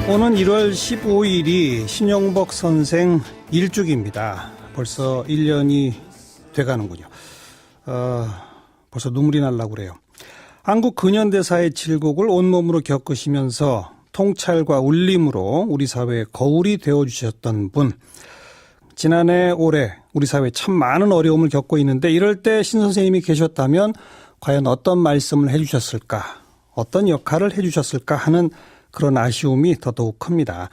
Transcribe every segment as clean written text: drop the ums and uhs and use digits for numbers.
오는 1월 15일이 신용복 선생 일주기입니다. 벌써 1년이 돼가는군요. 벌써 눈물이 날라고 그래요. 한국 근현대사의 질곡을 온몸으로 겪으시면서 통찰과 울림으로 우리 사회의 거울이 되어주셨던 분. 지난해 올해 우리 사회 참 많은 어려움을 겪고 있는데 이럴 때 신 선생님이 계셨다면 과연 어떤 말씀을 해주셨을까, 어떤 역할을 해주셨을까 하는 그런 아쉬움이 더더욱 큽니다.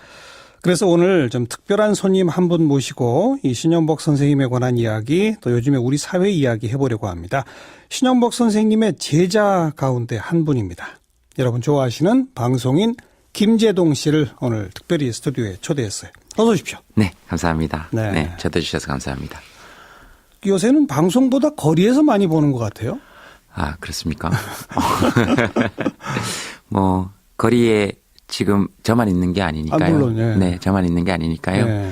그래서 오늘 좀 특별한 손님 한 분 모시고 이 신용복 선생님에 관한 이야기, 또 요즘에 우리 사회 이야기 해보려고 합니다. 신용복 선생님의 제자 가운데 한 분입니다. 여러분 좋아하시는 방송인 김재동 씨를 오늘 특별히 스튜디오에 초대했어요. 어서 오십시오. 네, 감사합니다. 네. 네, 초대해 주셔서 감사합니다. 요새는 방송보다 거리에서 많이 보는 것 같아요. 아, 그렇습니까? 뭐 거리에 지금 저만 있는 게 아니니까요. 아, 물론, 예. 네, 저만 있는 게 아니니까요. 네.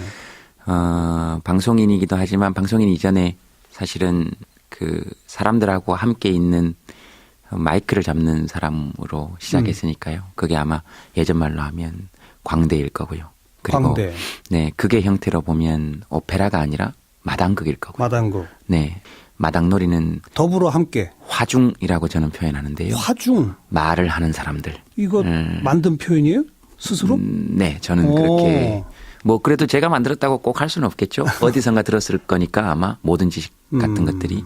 방송인이기도 하지만 방송인 이전에 사실은 그 사람들하고 함께 있는 마이크를 잡는 사람으로 시작했으니까요. 그게 아마 예전 말로 하면 광대일 거고요. 그리고 광대. 네, 그게 형태로 보면 오페라가 아니라 마당극일 거고요. 마당국. 네, 마당놀이는 더불어 함께. 화중이라고 저는 표현하는데요. 화중. 말을 하는 사람들. 이거 만든 표현이에요? 스스로? 네, 저는 그렇게. 뭐 그래도 제가 만들었다고 꼭 할 수는 없겠죠. 어디선가 들었을 거니까 아마 모든 지식 같은 것들이.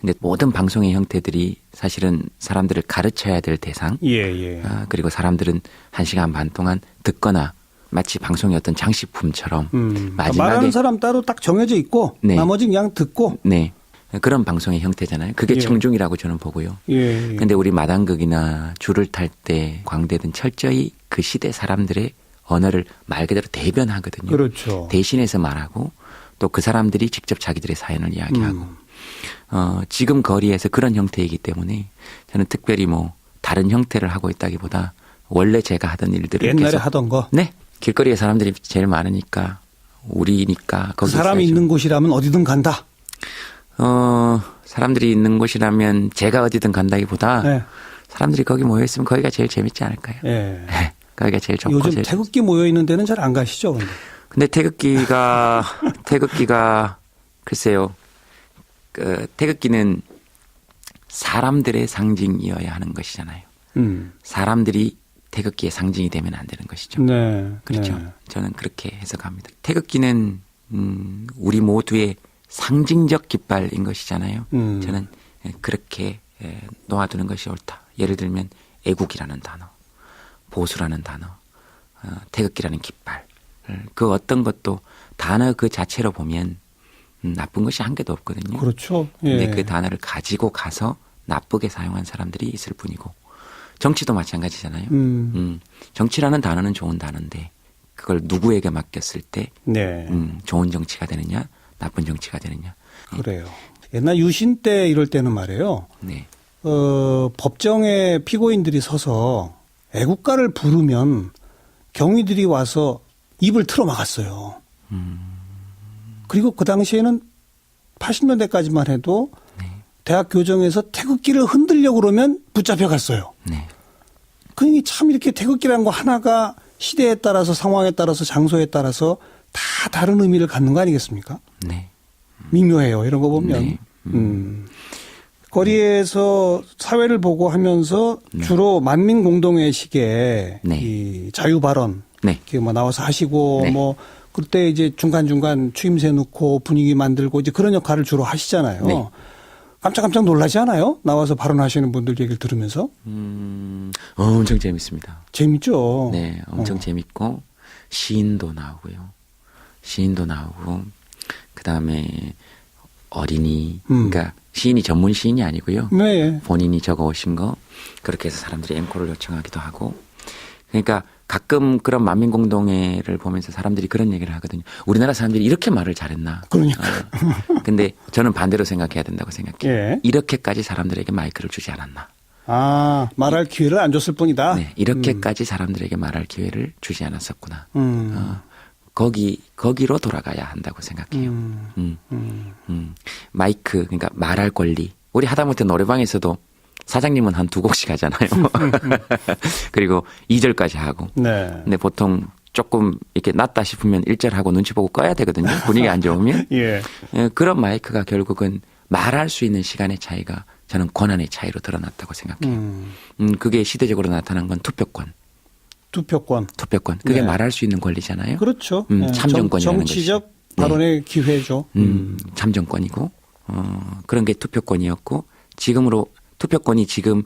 근데 모든 방송의 형태들이 사실은 사람들을 가르쳐야 될 대상. 예. 그리고 사람들은 1시간 반 동안 듣거나 마치 방송의 어떤 장식품처럼 마지막에 말하는 사람 따로 딱 정해져 있고 네. 나머지 그냥 듣고. 네. 그런 방송의 형태잖아요. 그게 예. 청중이라고 저는 보고요. 예. 근데 우리 마당극이나 줄을 탈 때 광대든 철저히 그 시대 사람들의 언어를 말 그대로 대변하거든요. 그렇죠. 대신해서 말하고 또 그 사람들이 직접 자기들의 사연을 이야기하고 지금 거리에서 그런 형태이기 때문에 저는 특별히 뭐 다른 형태를 하고 있다기보다 원래 제가 하던 일들을 옛날에 계속 하던 거. 네. 길거리에 사람들이 제일 많으니까 우리니까 그 거기 사람이 있어야죠. 있는 곳이라면 어디든 간다. 사람들이 있는 곳이라면 제가 어디든 간다기보다 네. 사람들이 거기 모여 있으면 거기가 제일 재밌지 않을까요? 예. 거기가 제일 좋고 요즘 제일 태극기 모여 있는 데는 잘 안 가시죠, 근데 태극기가 글쎄요. 태극기는 사람들의 상징이어야 하는 것이잖아요. 사람들이 태극기의 상징이 되면 안 되는 것이죠. 네. 그렇죠. 네. 저는 그렇게 해석합니다. 태극기는 우리 모두의 상징적 깃발인 것이잖아요. 저는 그렇게 놓아두는 것이 옳다. 예를 들면 애국이라는 단어, 보수라는 단어, 태극기라는 깃발. 그 어떤 것도 단어 그 자체로 보면 나쁜 것이 한 개도 없거든요. 그렇죠. 예. 근데 그 단어를 가지고 가서 나쁘게 사용한 사람들이 있을 뿐이고 정치도 마찬가지잖아요. 정치라는 단어는 좋은 단어인데 그걸 누구에게 맡겼을 때 네. 좋은 정치가 되느냐 나쁜 정치가 되느냐. 그래요. 옛날 유신 때 이럴 때는 말이에요. 네. 법정에 피고인들이 서서 애국가를 부르면 경위들이 와서 입을 틀어 막았어요. 그리고 그 당시에는 80년대까지만 해도 네. 대학 교정에서 태극기를 흔들려고 그러면 붙잡혀 갔어요. 네. 그러니 참 이렇게 태극기라는 거 하나가 시대에 따라서 상황에 따라서 장소에 따라서 다 다른 의미를 갖는 거 아니겠습니까? 네. 미묘해요. 이런 거 보면. 네. 거리에서 사회를 보고 하면서 주로 만민 공동회식에 네. 이 자유 발언 네. 이렇게 뭐 나와서 하시고 네. 뭐 그때 이제 중간중간 추임새 넣고 분위기 만들고 이제 그런 역할을 주로 하시잖아요. 네. 깜짝깜짝 놀라지 않아요? 나와서 발언하시는 분들 얘기를 들으면서. 엄청 재밌습니다. 재밌죠. 네, 엄청 재밌고 시인도 나오고요. 시인도 나오고 그다음에 어린이 그러니까 시인이 전문 시인이 아니고요. 네. 본인이 적어 오신 거 그렇게 해서 사람들이 앵콜을 요청하기도 하고 그러니까 가끔 그런 만민공동회를 보면서 사람들이 그런 얘기를 하거든요. 우리나라 사람들이 이렇게 말을 잘했나. 그러니까. 근데 저는 반대로 생각해야 된다고 생각해요. 예. 이렇게까지 사람들에게 마이크를 주지 않았나. 아, 말할 기회를 안 줬을 뿐이다. 네, 이렇게까지 사람들에게 말할 기회를 주지 않았었구나. 거기로 돌아가야 한다고 생각해요. 마이크, 그러니까 말할 권리. 우리 하다못해 노래방에서도 사장님은 한 2곡씩 하잖아요. 그리고 2절까지 하고. 네. 근데 보통 조금 이렇게 낮다 싶으면 1절 하고 눈치 보고 꺼야 되거든요. 분위기 안 좋으면. 예. 그런 마이크가 결국은 말할 수 있는 시간의 차이가 저는 권한의 차이로 드러났다고 생각해요. 그게 시대적으로 나타난 건 투표권. 투표권. 그게 네. 말할 수 있는 권리잖아요. 그렇죠. 참정권이라는 것이. 정치적 발언의 기회죠. 참정권이고 그런 게 투표권이었고 지금으로 투표권이 지금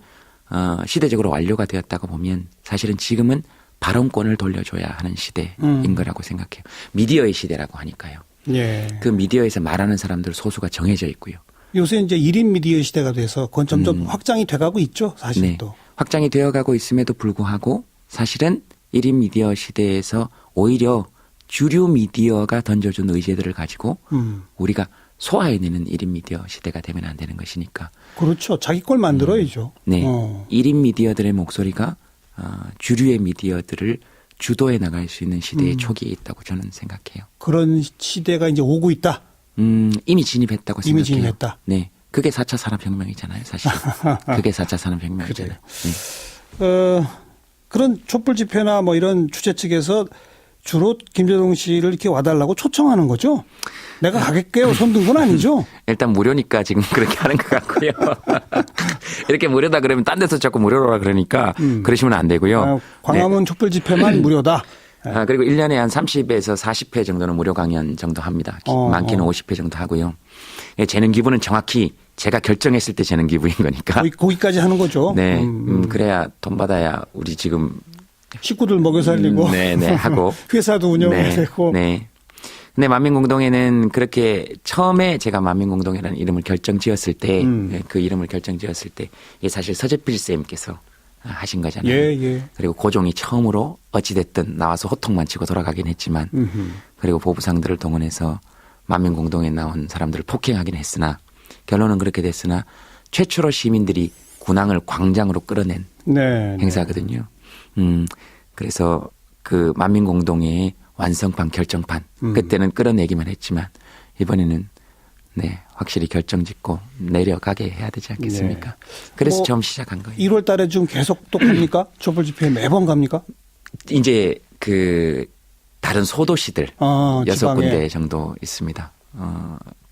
시대적으로 완료가 되었다고 보면 사실은 지금은 발언권을 돌려줘야 하는 시대인 거라고 생각해요. 미디어의 시대라고 하니까요. 예. 그 미디어에서 말하는 사람들 소수가 정해져 있고요. 요새 이제 1인 미디어 시대가 돼서 그건 점점 확장이 돼가고 있죠. 사실 네. 또. 확장이 되어가고 있음에도 불구하고 사실은 1인 미디어 시대에서 오히려 주류 미디어가 던져준 의제들을 가지고 우리가 소화해내는 1인 미디어 시대가 되면 안 되는 것이니까. 그렇죠. 자기 걸 만들어야죠. 네. 1인 미디어들의 목소리가 주류의 미디어들을 주도해 나갈 수 있는 시대의 초기에 있다고 저는 생각해요. 그런 시대가 이제 오고 있다. 이미 진입했다고 생각해요. 이미 진입했다. 네. 그게 4차 산업혁명이잖아요, 사실. 그게 4차 산업혁명이잖아요. 네. 그런 촛불 집회나 뭐 이런 주최 측에서 주로 김재동 씨를 이렇게 와달라고 초청하는 거죠? 내가 가겠게요. 손 든 건 아니죠? 일단 무료니까 지금 그렇게 하는 것 같고요. 이렇게 무료다 그러면 딴 데서 자꾸 무료라 그러니까 그러시면 안 되고요. 광화문 촛불 집회만 무료다. 그리고 1년에 한 30에서 40회 정도는 무료 강연 정도 합니다. 많게는 50회 정도 하고요. 재능 기부는 정확히 제가 결정했을 때 재능 기부인 거니까. 거기까지 하는 거죠. 네. 그래야 돈 받아야 우리 지금 식구들 먹여 살리고. 네네 하고. 회사도 운영해야 네, 되고. 네. 근데 만민공동회는 그렇게 처음에 제가 만민공동회라는 이름을 결정 지었을 때 그 이름을 결정 지었을 때 이게 사실 서재필 쌤께서 하신 거잖아요. 예. 그리고 고종이 처음으로 어찌됐든 나와서 호통만 치고 돌아가긴 했지만 그리고 보부상들을 동원해서 만민공동회에 나온 사람들을 폭행하긴 했으나 결론은 그렇게 됐으나 최초로 시민들이 군항을 광장으로 끌어낸 행사거든요. 그래서 그 만민공동회의 완성판 결정판 그때는 끌어내기만 했지만 이번에는 네 확실히 결정짓고 내려가게 해야 되지 않겠습니까? 그래서 처음 시작한 거예요. 1월 달에 좀 계속 또 갑니까? 촛불 집회 매번 갑니까? 이제 그 다른 소도시들 6군데 정도 있습니다.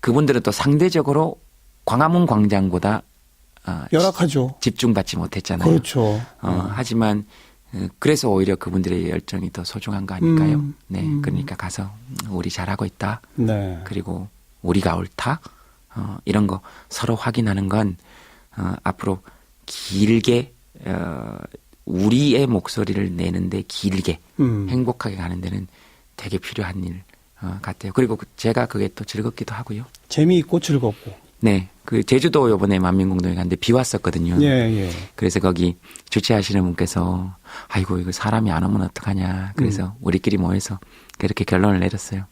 그분들은 또 상대적으로 광화문 광장보다 열악하죠. 집중받지 못했잖아요. 그렇죠. 하지만 그래서 오히려 그분들의 열정이 더 소중한 거 아닐까요? 네, 그러니까 가서 우리 잘하고 있다. 네. 그리고 우리가 옳다. 이런 거 서로 확인하는 건 앞으로 길게 우리의 목소리를 내는데 길게 행복하게 가는 데는 되게 필요한 일 같아요. 그리고 제가 그게 또 즐겁기도 하고요. 재미있고 즐겁고. 네. 그 제주도 요번에 만민공동회 갔는데 비 왔었거든요. 예. 그래서 거기 주최하시는 분께서 아이고 이거 사람이 안 오면 어떡하냐. 그래서 우리끼리 모여서 그렇게 결론을 내렸어요.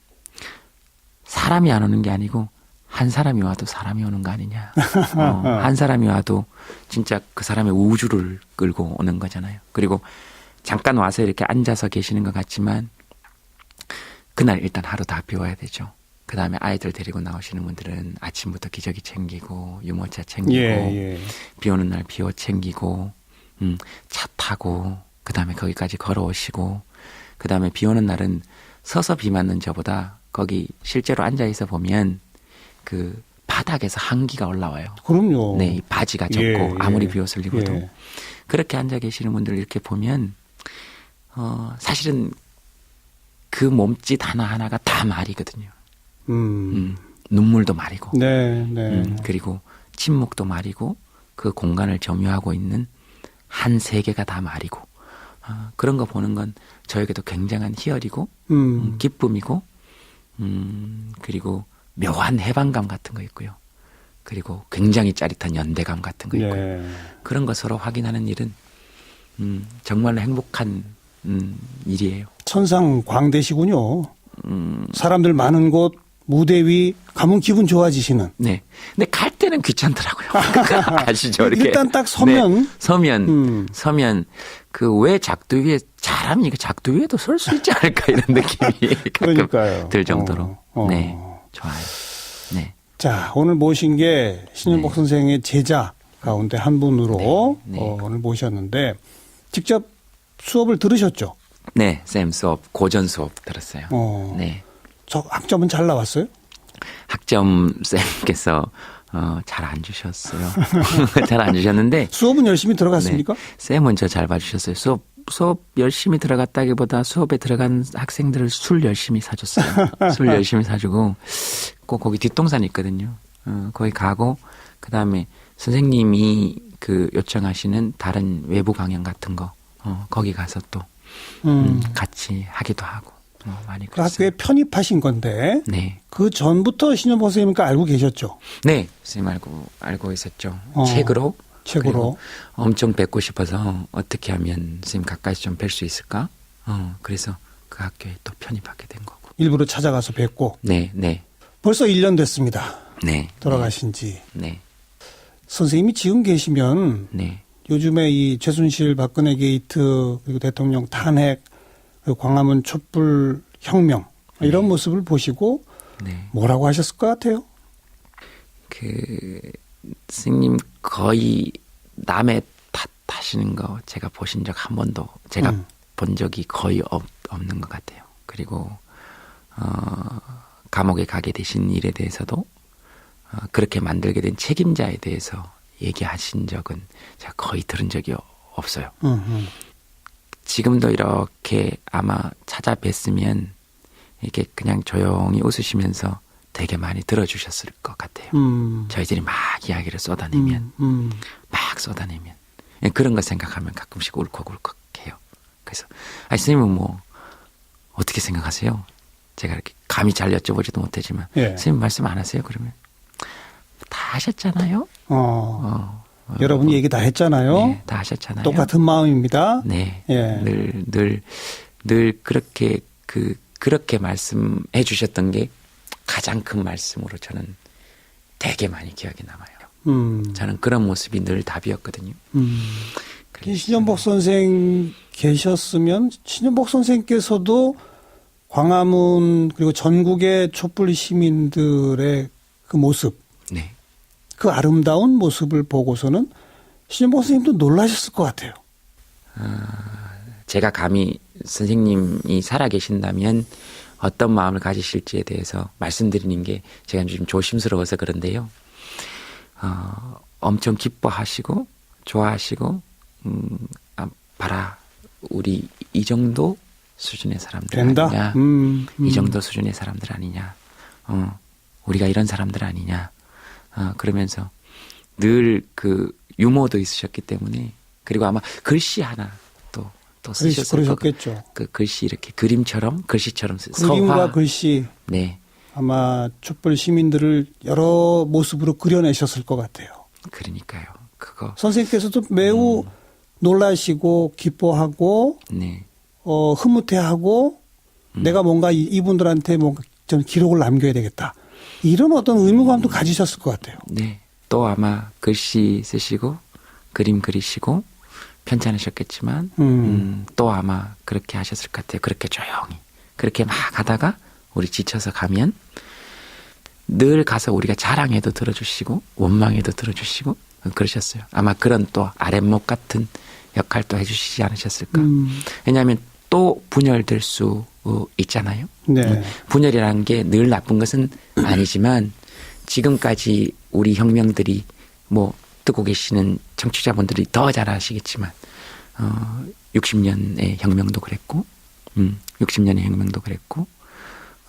사람이 안 오는 게 아니고 한 사람이 와도 사람이 오는 거 아니냐. 한 사람이 와도 진짜 그 사람의 우주를 끌고 오는 거잖아요. 그리고 잠깐 와서 이렇게 앉아서 계시는 것 같지만 그날 일단 하루 다 비워야 되죠. 그 다음에 아이들 데리고 나오시는 분들은 아침부터 기저귀 챙기고 유모차 챙기고 비 오는 날 비옷 챙기고 차 타고 그 다음에 거기까지 걸어오시고 그 다음에 비 오는 날은 서서 비 맞는 저보다 거기 실제로 앉아있어 보면 그 바닥에서 한기가 올라와요. 그럼요. 네, 이 바지가 젖고 아무리 비옷을 입어도 그렇게 앉아 계시는 분들 이렇게 보면 사실은 그 몸짓 하나하나가 다 말이거든요. 눈물도 말이고, 그리고 침묵도 말이고, 그 공간을 점유하고 있는 한 세계가 다 말이고, 그런 거 보는 건 저에게도 굉장한 희열이고, 기쁨이고, 그리고 묘한 해방감 같은 거 있고요. 그리고 굉장히 짜릿한 연대감 같은 거 있고요. 그런 거 서로 확인하는 일은 정말로 행복한 일이에요. 천상광대시군요. 사람들 많은 곳 무대 위 가면 기분 좋아지시는. 네. 근데 갈 때는 귀찮더라고요. 아시죠? 이렇게. 일단 딱 서면. 네. 서면 그 왜 작두 위에 잘하면 이거 작두 위에도 설 수 있지 않을까 이런 느낌이 가끔 들 정도로. 네. 좋아요. 네. 자, 오늘 모신 게 신윤복 선생의 제자 가운데 한 분으로 네, 네. 오늘 모셨는데 직접 수업을 들으셨죠? 네, 쌤 수업, 고전 수업 들었어요. 네. 저 학점은 잘 나왔어요? 학점 쌤께서 잘 안 주셨어요. 잘 안 주셨는데 수업은 열심히 들어갔습니까? 네, 쌤은 저 잘 봐주셨어요. 수업 열심히 들어갔다기보다 수업에 들어간 학생들을 술 열심히 사줬어요. 술 열심히 사주고 꼭 거기 뒷동산이 있거든요. 거기 가고 그다음에 선생님이 그 요청하시는 다른 외부 강연 같은 거 거기 가서 또 같이 하기도 하고 많이 그 그랬어요. 학교에 편입하신 건데 네. 그 전부터 신현보 선생님과 알고 계셨죠? 네, 선생님 알고 있었죠. 책으로. 책으로. 그리고 엄청 뵙고 싶어서 어떻게 하면 선생님 가까이서 좀 뵐 수 있을까? 그래서 그 학교에 또 편입하게 된 거고. 일부러 찾아가서 뵙고. 네, 네, 벌써 1년 됐습니다. 네. 돌아가신 지. 네, 선생님이 지금 계시면 네. 요즘에 이 최순실 박근혜 게이트 그리고 대통령 탄핵 그리고 광화문 촛불 혁명 이런 모습을 보시고 네. 뭐라고 하셨을 것 같아요? 스님 거의 남의 탓하시는 거 제가 보신 적 한 번도 제가 본 적이 거의 없는 것 같아요. 그리고 감옥에 가게 되신 일에 대해서도 그렇게 만들게 된 책임자에 대해서 얘기하신 적은 제가 거의 들은 적이 없어요. 지금도 이렇게 아마 찾아뵀으면 이렇게 그냥 조용히 웃으시면서 되게 많이 들어주셨을 것 같아요. 저희들이 막 이야기를 쏟아내면 막 쏟아내면 그런 거 생각하면 가끔씩 울컥울컥해요. 그래서 선생님은 뭐 어떻게 생각하세요? 제가 이렇게 감히 잘 여쭤보지도 못하지만 예. 선생님 말씀 안 하세요? 그러면 다 하셨잖아요. 여러분이 얘기 다 했잖아요. 네, 다 하셨잖아요. 똑같은 마음입니다. 네, 예. 늘 그렇게 말씀해 주셨던 게 가장 큰 말씀으로 저는 되게 많이 기억에 남아요. 저는 그런 모습이 늘 답이었거든요. 신현복 선생 계셨으면 신현복 선생께서도 광화문 그리고 전국의 촛불 시민들의 그 모습, 네. 그 아름다운 모습을 보고서는 신현복 선생님도 놀라셨을 것 같아요. 제가 감히 선생님이 살아계신다면 어떤 마음을 가지실지에 대해서 말씀드리는 게 제가 좀 조심스러워서 그런데요. 엄청 기뻐하시고 좋아하시고 봐라 우리 이 정도 수준의 사람들 된다? 아니냐. 이 정도 수준의 사람들 아니냐. 우리가 이런 사람들 아니냐. 그러면서 늘 그 유머도 있으셨기 때문에 그리고 아마 글씨 하나 또 쓰셨을 거고 그러셨겠죠. 그 글씨 이렇게 그림처럼 글씨처럼 그림과 서화. 글씨 네. 아마 촛불 시민들을 여러 모습으로 그려내셨을 것 같아요. 그러니까요. 그거. 선생님께서도 매우 놀라시고 기뻐하고 네. 흐뭇해하고 내가 뭔가 이분들한테 뭔가 좀 기록을 남겨야 되겠다. 이런 어떤 의무감도 가지셨을 것 같아요. 네. 또 아마 글씨 쓰시고 그림 그리시고 편찮으셨겠지만 또 아마 그렇게 하셨을 것 같아요. 그렇게 조용히. 그렇게 막 하다가 우리 지쳐서 가면 늘 가서 우리가 자랑해도 들어주시고 원망해도 들어주시고 그러셨어요. 아마 그런 또 아랫목 같은 역할도 해주시지 않으셨을까. 왜냐하면 또 분열될 수 있잖아요. 네. 분열이라는 게 늘 나쁜 것은 아니지만 지금까지 우리 혁명들이 뭐 듣고 계시는 청취자분들이 더 잘 아시겠지만 60년의 혁명도 그랬고 60년의 혁명도 그랬고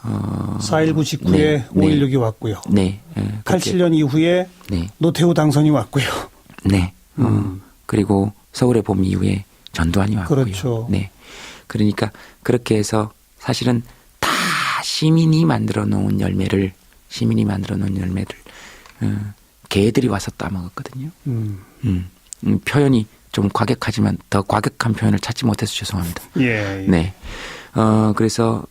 4.19 직후에 5.16이 왔고요. 네. 87년 이후에 네. 노태우 당선이 왔고요. 네. 그리고 서울의 봄 이후에 전두환이 왔고요. 그렇죠. 네. 그러니까 그렇게 해서 사실은 다 시민이 만들어 놓은 열매를 개들이 와서 따먹었거든요. 표현이 좀 과격하지만 더 과격한 표현을 찾지 못해서 죄송합니다. 예. 네. 그래서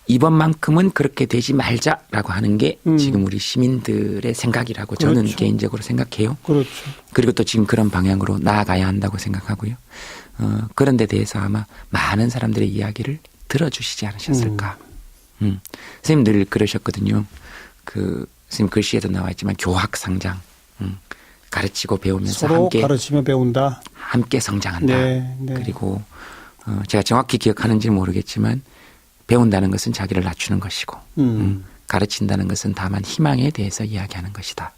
이번만큼은 그렇게 되지 말자라고 하는 게 지금 우리 시민들의 생각이라고 저는 그렇죠. 개인적으로 생각해요. 그렇죠. 그리고 또 지금 그런 방향으로 나아가야 한다고 생각하고요. 그런 데 대해서 아마 많은 사람들의 이야기를 들어주시지 않으셨을까. 선생님 늘 그러셨거든요. 선생님 글씨에도 나와 있지만 교학상장. 가르치고 배우면서 서로 함께 가르치며 배운다. 함께 성장한다. 네, 네. 그리고 제가 정확히 기억하는지는 모르겠지만 배운다는 것은 자기를 낮추는 것이고 가르친다는 것은 다만 희망에 대해서 이야기하는 것이다.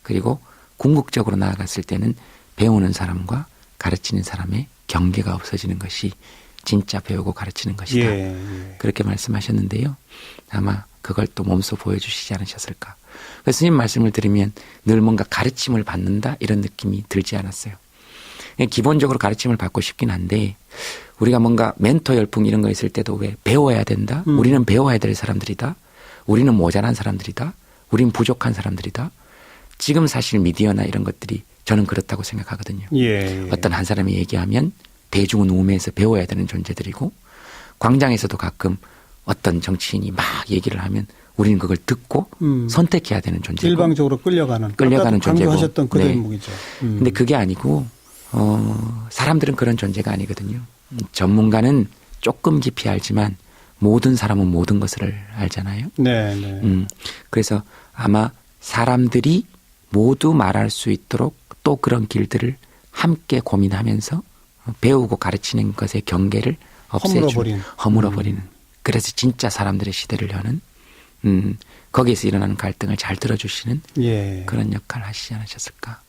그리고 궁극적으로 나아갔을 때는 배우는 사람과 가르치는 사람의 경계가 없어지는 것이 진짜 배우고 가르치는 것이다. 예. 그렇게 말씀하셨는데요. 아마 그걸 또 몸소 보여주시지 않으셨을까. 그래서 스님 말씀을 들으면 늘 뭔가 가르침을 받는다 이런 느낌이 들지 않았어요. 기본적으로 가르침을 받고 싶긴 한데 우리가 뭔가 멘토 열풍 이런 거 있을 때도 왜 배워야 된다. 우리는 배워야 될 사람들이다. 우리는 모자란 사람들이다. 우리는 부족한 사람들이다. 지금 사실 미디어나 이런 것들이 저는 그렇다고 생각하거든요. 예. 어떤 한 사람이 얘기하면 대중은 우매해서 배워야 되는 존재들이고 광장에서도 가끔 어떤 정치인이 막 얘기를 하면 우리는 그걸 듣고 선택해야 되는 존재고 일방적으로 끌려가는 존재고 강조하셨던 그 네. 대목이죠. 근데 그게 아니고 사람들은 그런 존재가 아니거든요. 전문가는 조금 깊이 알지만 모든 사람은 모든 것을 알잖아요. 네, 네. 그래서 아마 사람들이 모두 말할 수 있도록 또 그런 길들을 함께 고민하면서 배우고 가르치는 것의 경계를 허물어버리는. 그래서 진짜 사람들의 시대를 여는 거기에서 일어나는 갈등을 잘 들어주시는 예. 그런 역할을 하시지 않으셨을까.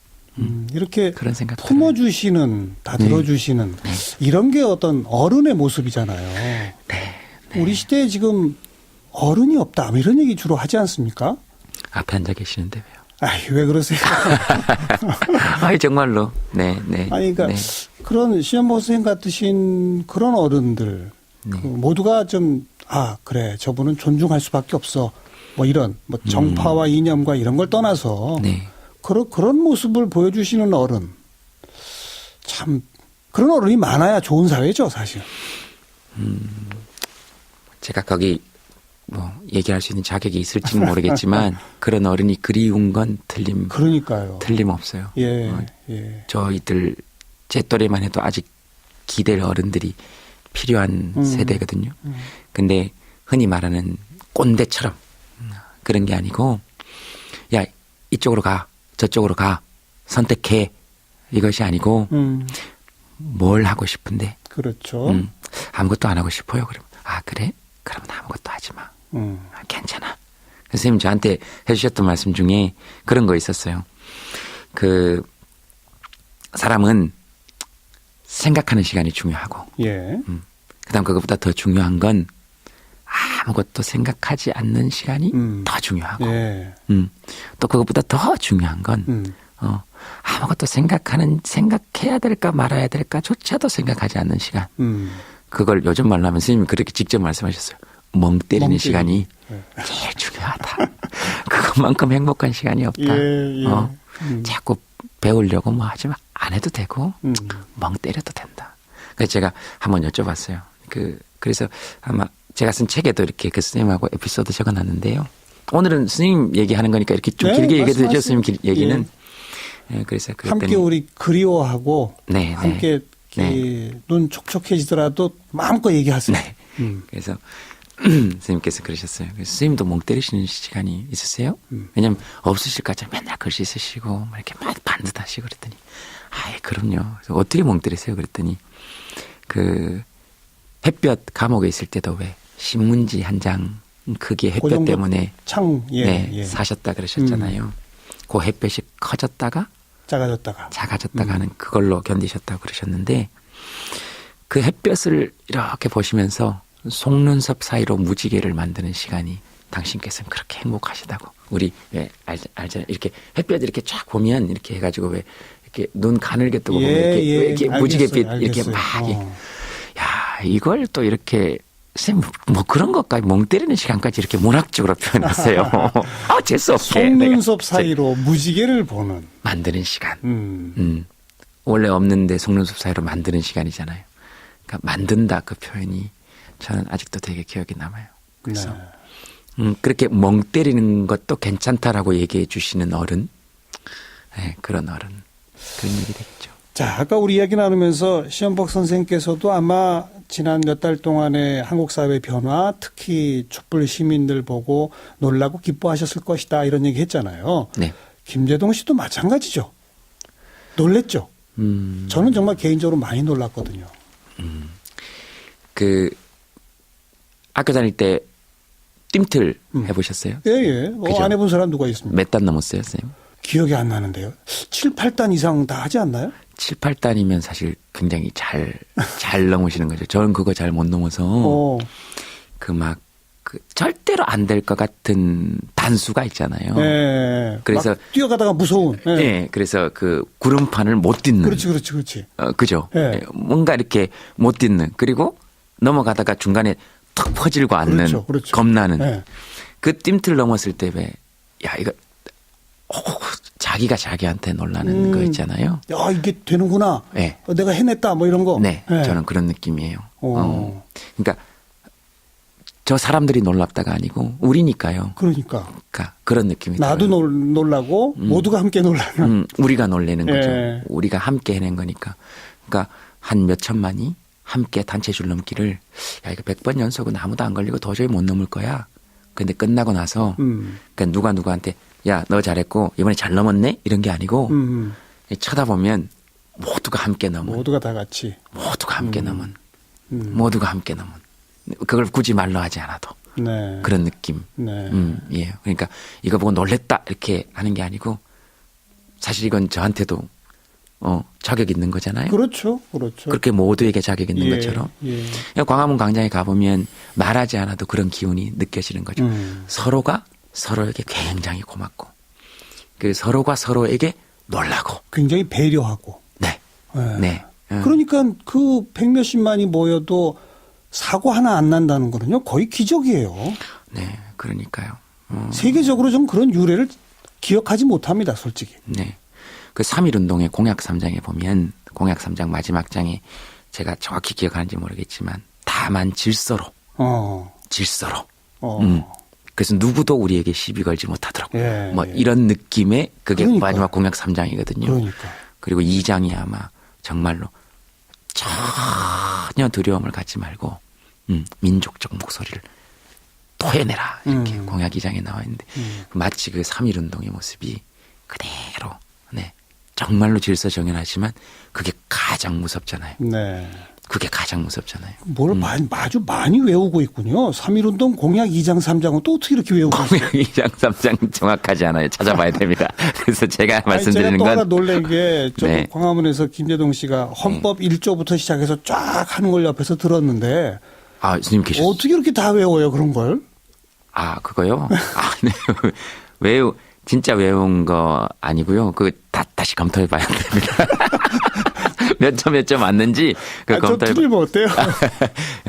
이렇게 그런 생각 품어주시는, 다 들어주시는 이런 게 어떤 어른의 모습이잖아요. 네. 우리 시대에 지금 어른이 없다 뭐 이런 얘기 주로 하지 않습니까? 앞에 앉아 계시는데 왜요? 아이, 왜 그러세요? 아이, 정말로. 네, 네. 아니, 그러니까 네. 그런 시현보 선생님 같으신 그런 어른들 네. 그 모두가 좀 그래 저분은 존중할 수밖에 없어 뭐 이런 뭐 정파와 이념과 이런 걸 떠나서 네. 그런 모습을 보여주시는 어른 참 그런 어른이 많아야 좋은 사회죠 사실. 제가 거기 뭐 얘기할 수 있는 자격이 있을지는 모르겠지만 그런 어른이 그리운 건 그러니까요. 틀림없어요. 예, 예. 저희들 제 또래만 해도 아직 기댈 어른들이 필요한 세대거든요. 근데 흔히 말하는 꼰대처럼 그런 게 아니고 야 이쪽으로 가 저쪽으로 가 선택해 이것이 아니고 뭘 하고 싶은데 그렇죠. 아무것도 안 하고 싶어요. 그러면 그래? 그러면 아무것도 하지 마. 괜찮아. 선생님 저한테 해주셨던 말씀 중에 그런 거 있었어요. 그 사람은 생각하는 시간이 중요하고 예. 그다음 그것보다 더 중요한 건 아무것도 생각하지 않는 시간이 더 중요하고 예. 또 그것보다 더 중요한 건 아무것도 생각해야 될까 말아야 될까조차도 생각하지 않는 시간. 그걸 요즘 말로 하면 선생님이 그렇게 직접 말씀하셨어요. 멍 때리는 시간이 제일 중요하다. 그것만큼 행복한 시간이 없다. 예, 예. 자꾸 배우려고 뭐 하지 마. 안 해도 되고 멍 때려도 된다. 그래서 제가 한번 여쭤봤어요. 그래서 아마 제가 쓴 책에도 이렇게 그 선생님하고 에피소드 적어놨는데요. 오늘은 선생님 얘기하는 거니까 이렇게 좀 길게 얘기해 주죠. 선생님 얘기는. 예, 그래서 그랬더니 함께 우리 그리워하고 네, 함께 눈 촉촉해지더라도 마음껏 얘기하세요. 네. 그래서 선생님께서 그러셨어요. 그래서 선생님도 멍 때리시는 시간이 있으세요? 왜냐면 없으실 것 같아요. 맨날 글씨 쓰시고 막 이렇게 반듯하시고 그랬더니 그럼요. 그래서 어떻게 멍 때리세요? 그랬더니 그 햇볕 감옥에 있을 때도 왜 신문지 한 장 크기의 햇볕 때문에 사셨다 그러셨잖아요. 그 햇볕이 커졌다가 작아졌다가 하는 그걸로 견디셨다고 그러셨는데 그 햇볕을 이렇게 보시면서 속눈썹 사이로 무지개를 만드는 시간이 당신께서는 그렇게 행복하시다고. 우리 왜 알잖아요. 이렇게 햇볕 이렇게 쫙 보면 이렇게 해가지고 왜 이렇게 눈 가늘게 뜨고 보면 이렇게 무지개빛 이렇게 막 야 이걸 또 이렇게 선생님 뭐 그런 것까지 멍 때리는 시간까지 이렇게 문학적으로 표현했어요. 재수 없게. 속눈썹 사이로 무지개를 보는 만드는 시간. 원래 없는데 속눈썹 사이로 만드는 시간이잖아요. 그러니까 만든다 그 표현이 저는 아직도 되게 기억에 남아요. 그래서 그렇게 멍 때리는 것도 괜찮다라고 얘기해 주시는 어른, 그런 어른 그런 얘기 되겠죠. 자, 아까 우리 이야기 나누면서 시현복 선생님께서도 아마 지난 몇 달 동안의 한국 사회 변화, 특히 촛불 시민들 보고 놀라고 기뻐하셨을 것이다 이런 얘기 했잖아요. 네. 김재동 씨도 마찬가지죠. 놀랬죠. 저는 정말 개인적으로 많이 놀랐거든요. 그 학교 다닐 때 뜀틀 해보셨어요? 예, 예. 그죠? 안 해본 사람 누가 있습니까? 몇 단 넘었어요, 선생님? 기억이 안 나는데요. 7, 8단 이상 다 하지 않나요? 7, 8단이면 사실 굉장히 잘 넘으시는 거죠. 저는 그거 잘 못 넘어서 그 절대로 안 될 것 같은 단수가 있잖아요. 예. 그래서 막 뛰어가다가 무서운. 예. 네, 그래서 그 구름판을 못 딛는. 그렇지. 그죠. 예. 뭔가 이렇게 못 딛는. 그리고 넘어가다가 중간에 턱 퍼질고 앉는. 그렇죠. 겁나는. 예. 그 뜀틀 넘었을 때 왜, 야, 이거, 자기가 자기한테 놀라는 거 있잖아요. 야, 이게 되는구나. 네. 내가 해냈다, 뭐 이런 거. 네. 예. 저는 그런 느낌이에요. 그러니까 저 사람들이 놀랍다가 아니고 우리니까요. 그러니까. 그런 느낌이 나도 들어요. 놀라고 모두가 함께 놀라는. 우리가 놀래는 거죠. 예. 우리가 함께 해낸 거니까. 그러니까 한 몇 천만이 함께 단체 줄넘기를 야 이거 100번 연속은 아무도 안 걸리고 도저히 못 넘을 거야. 근데 끝나고 나서 그러니까 누가 누구한테 야 너 잘했고 이번에 잘 넘었네 이런 게 아니고 쳐다보면 모두가 함께 넘은 모두가 다 같이. 모두가 함께 넘은 모두가 함께 넘은 그걸 굳이 말로 하지 않아도 네. 그런 느낌. 네. 예. 그러니까 이거 보고 놀랬다 이렇게 하는 게 아니고 사실 이건 저한테도 자격 있는 거잖아요. 그렇죠. 그렇게 모두에게 자격 있는 것처럼. 예. 광화문 광장에 가보면 말하지 않아도 그런 기운이 느껴지는 거죠. 서로가 서로에게 굉장히 고맙고 그 서로가 서로에게 놀라고 굉장히 배려하고. 네. 예. 네. 그러니까 그 100몇십만이 모여도 사고 하나 안 난다는 거는요. 거의 기적이에요. 네. 그러니까요. 세계적으로 좀 그런 유래를 기억하지 못합니다. 솔직히. 네. 그 3.1운동의 공약 3장에 보면 공약 3장 마지막 장에 제가 정확히 기억하는지 모르겠지만 다만 질서로 질서로 그래서 누구도 우리에게 시비 걸지 못하도록 예, 뭐 예. 이런 느낌의 그게 그러니까요. 마지막 공약 3장이거든요. 그러니까. 그리고 2장이 아마 정말로 전혀 두려움을 갖지 말고 민족적 목소리를 토해내라 이렇게 공약 2장에 나와 있는데 마치 그 3.1운동의 모습이 그대로 네 정말로 질서 정연하지만 그게 가장 무섭잖아요. 네. 그게 가장 무섭잖아요. 뭘 아주 많이 외우고 있군요. 3.1운동 공약 2장 3장은 또 어떻게 이렇게 외우고 있어요? 공약 2장 3장 정확하지 않아요. 찾아봐야 됩니다. 그래서 제가 말씀드리는 제가 또 하나 건 놀란 게 네. 광화문에서 김재동 씨가 헌법 1조부터 시작해서 쫙 하는 걸 옆에서 들었는데 스님 계셨어요. 어떻게 이렇게 다 외워요 그런 걸? 그거요? 네. 진짜 외운 거 아니고요. 다시 검토해 봐야 됩니다. 몇 점 맞는지 저 검토해 틀리면 어때요?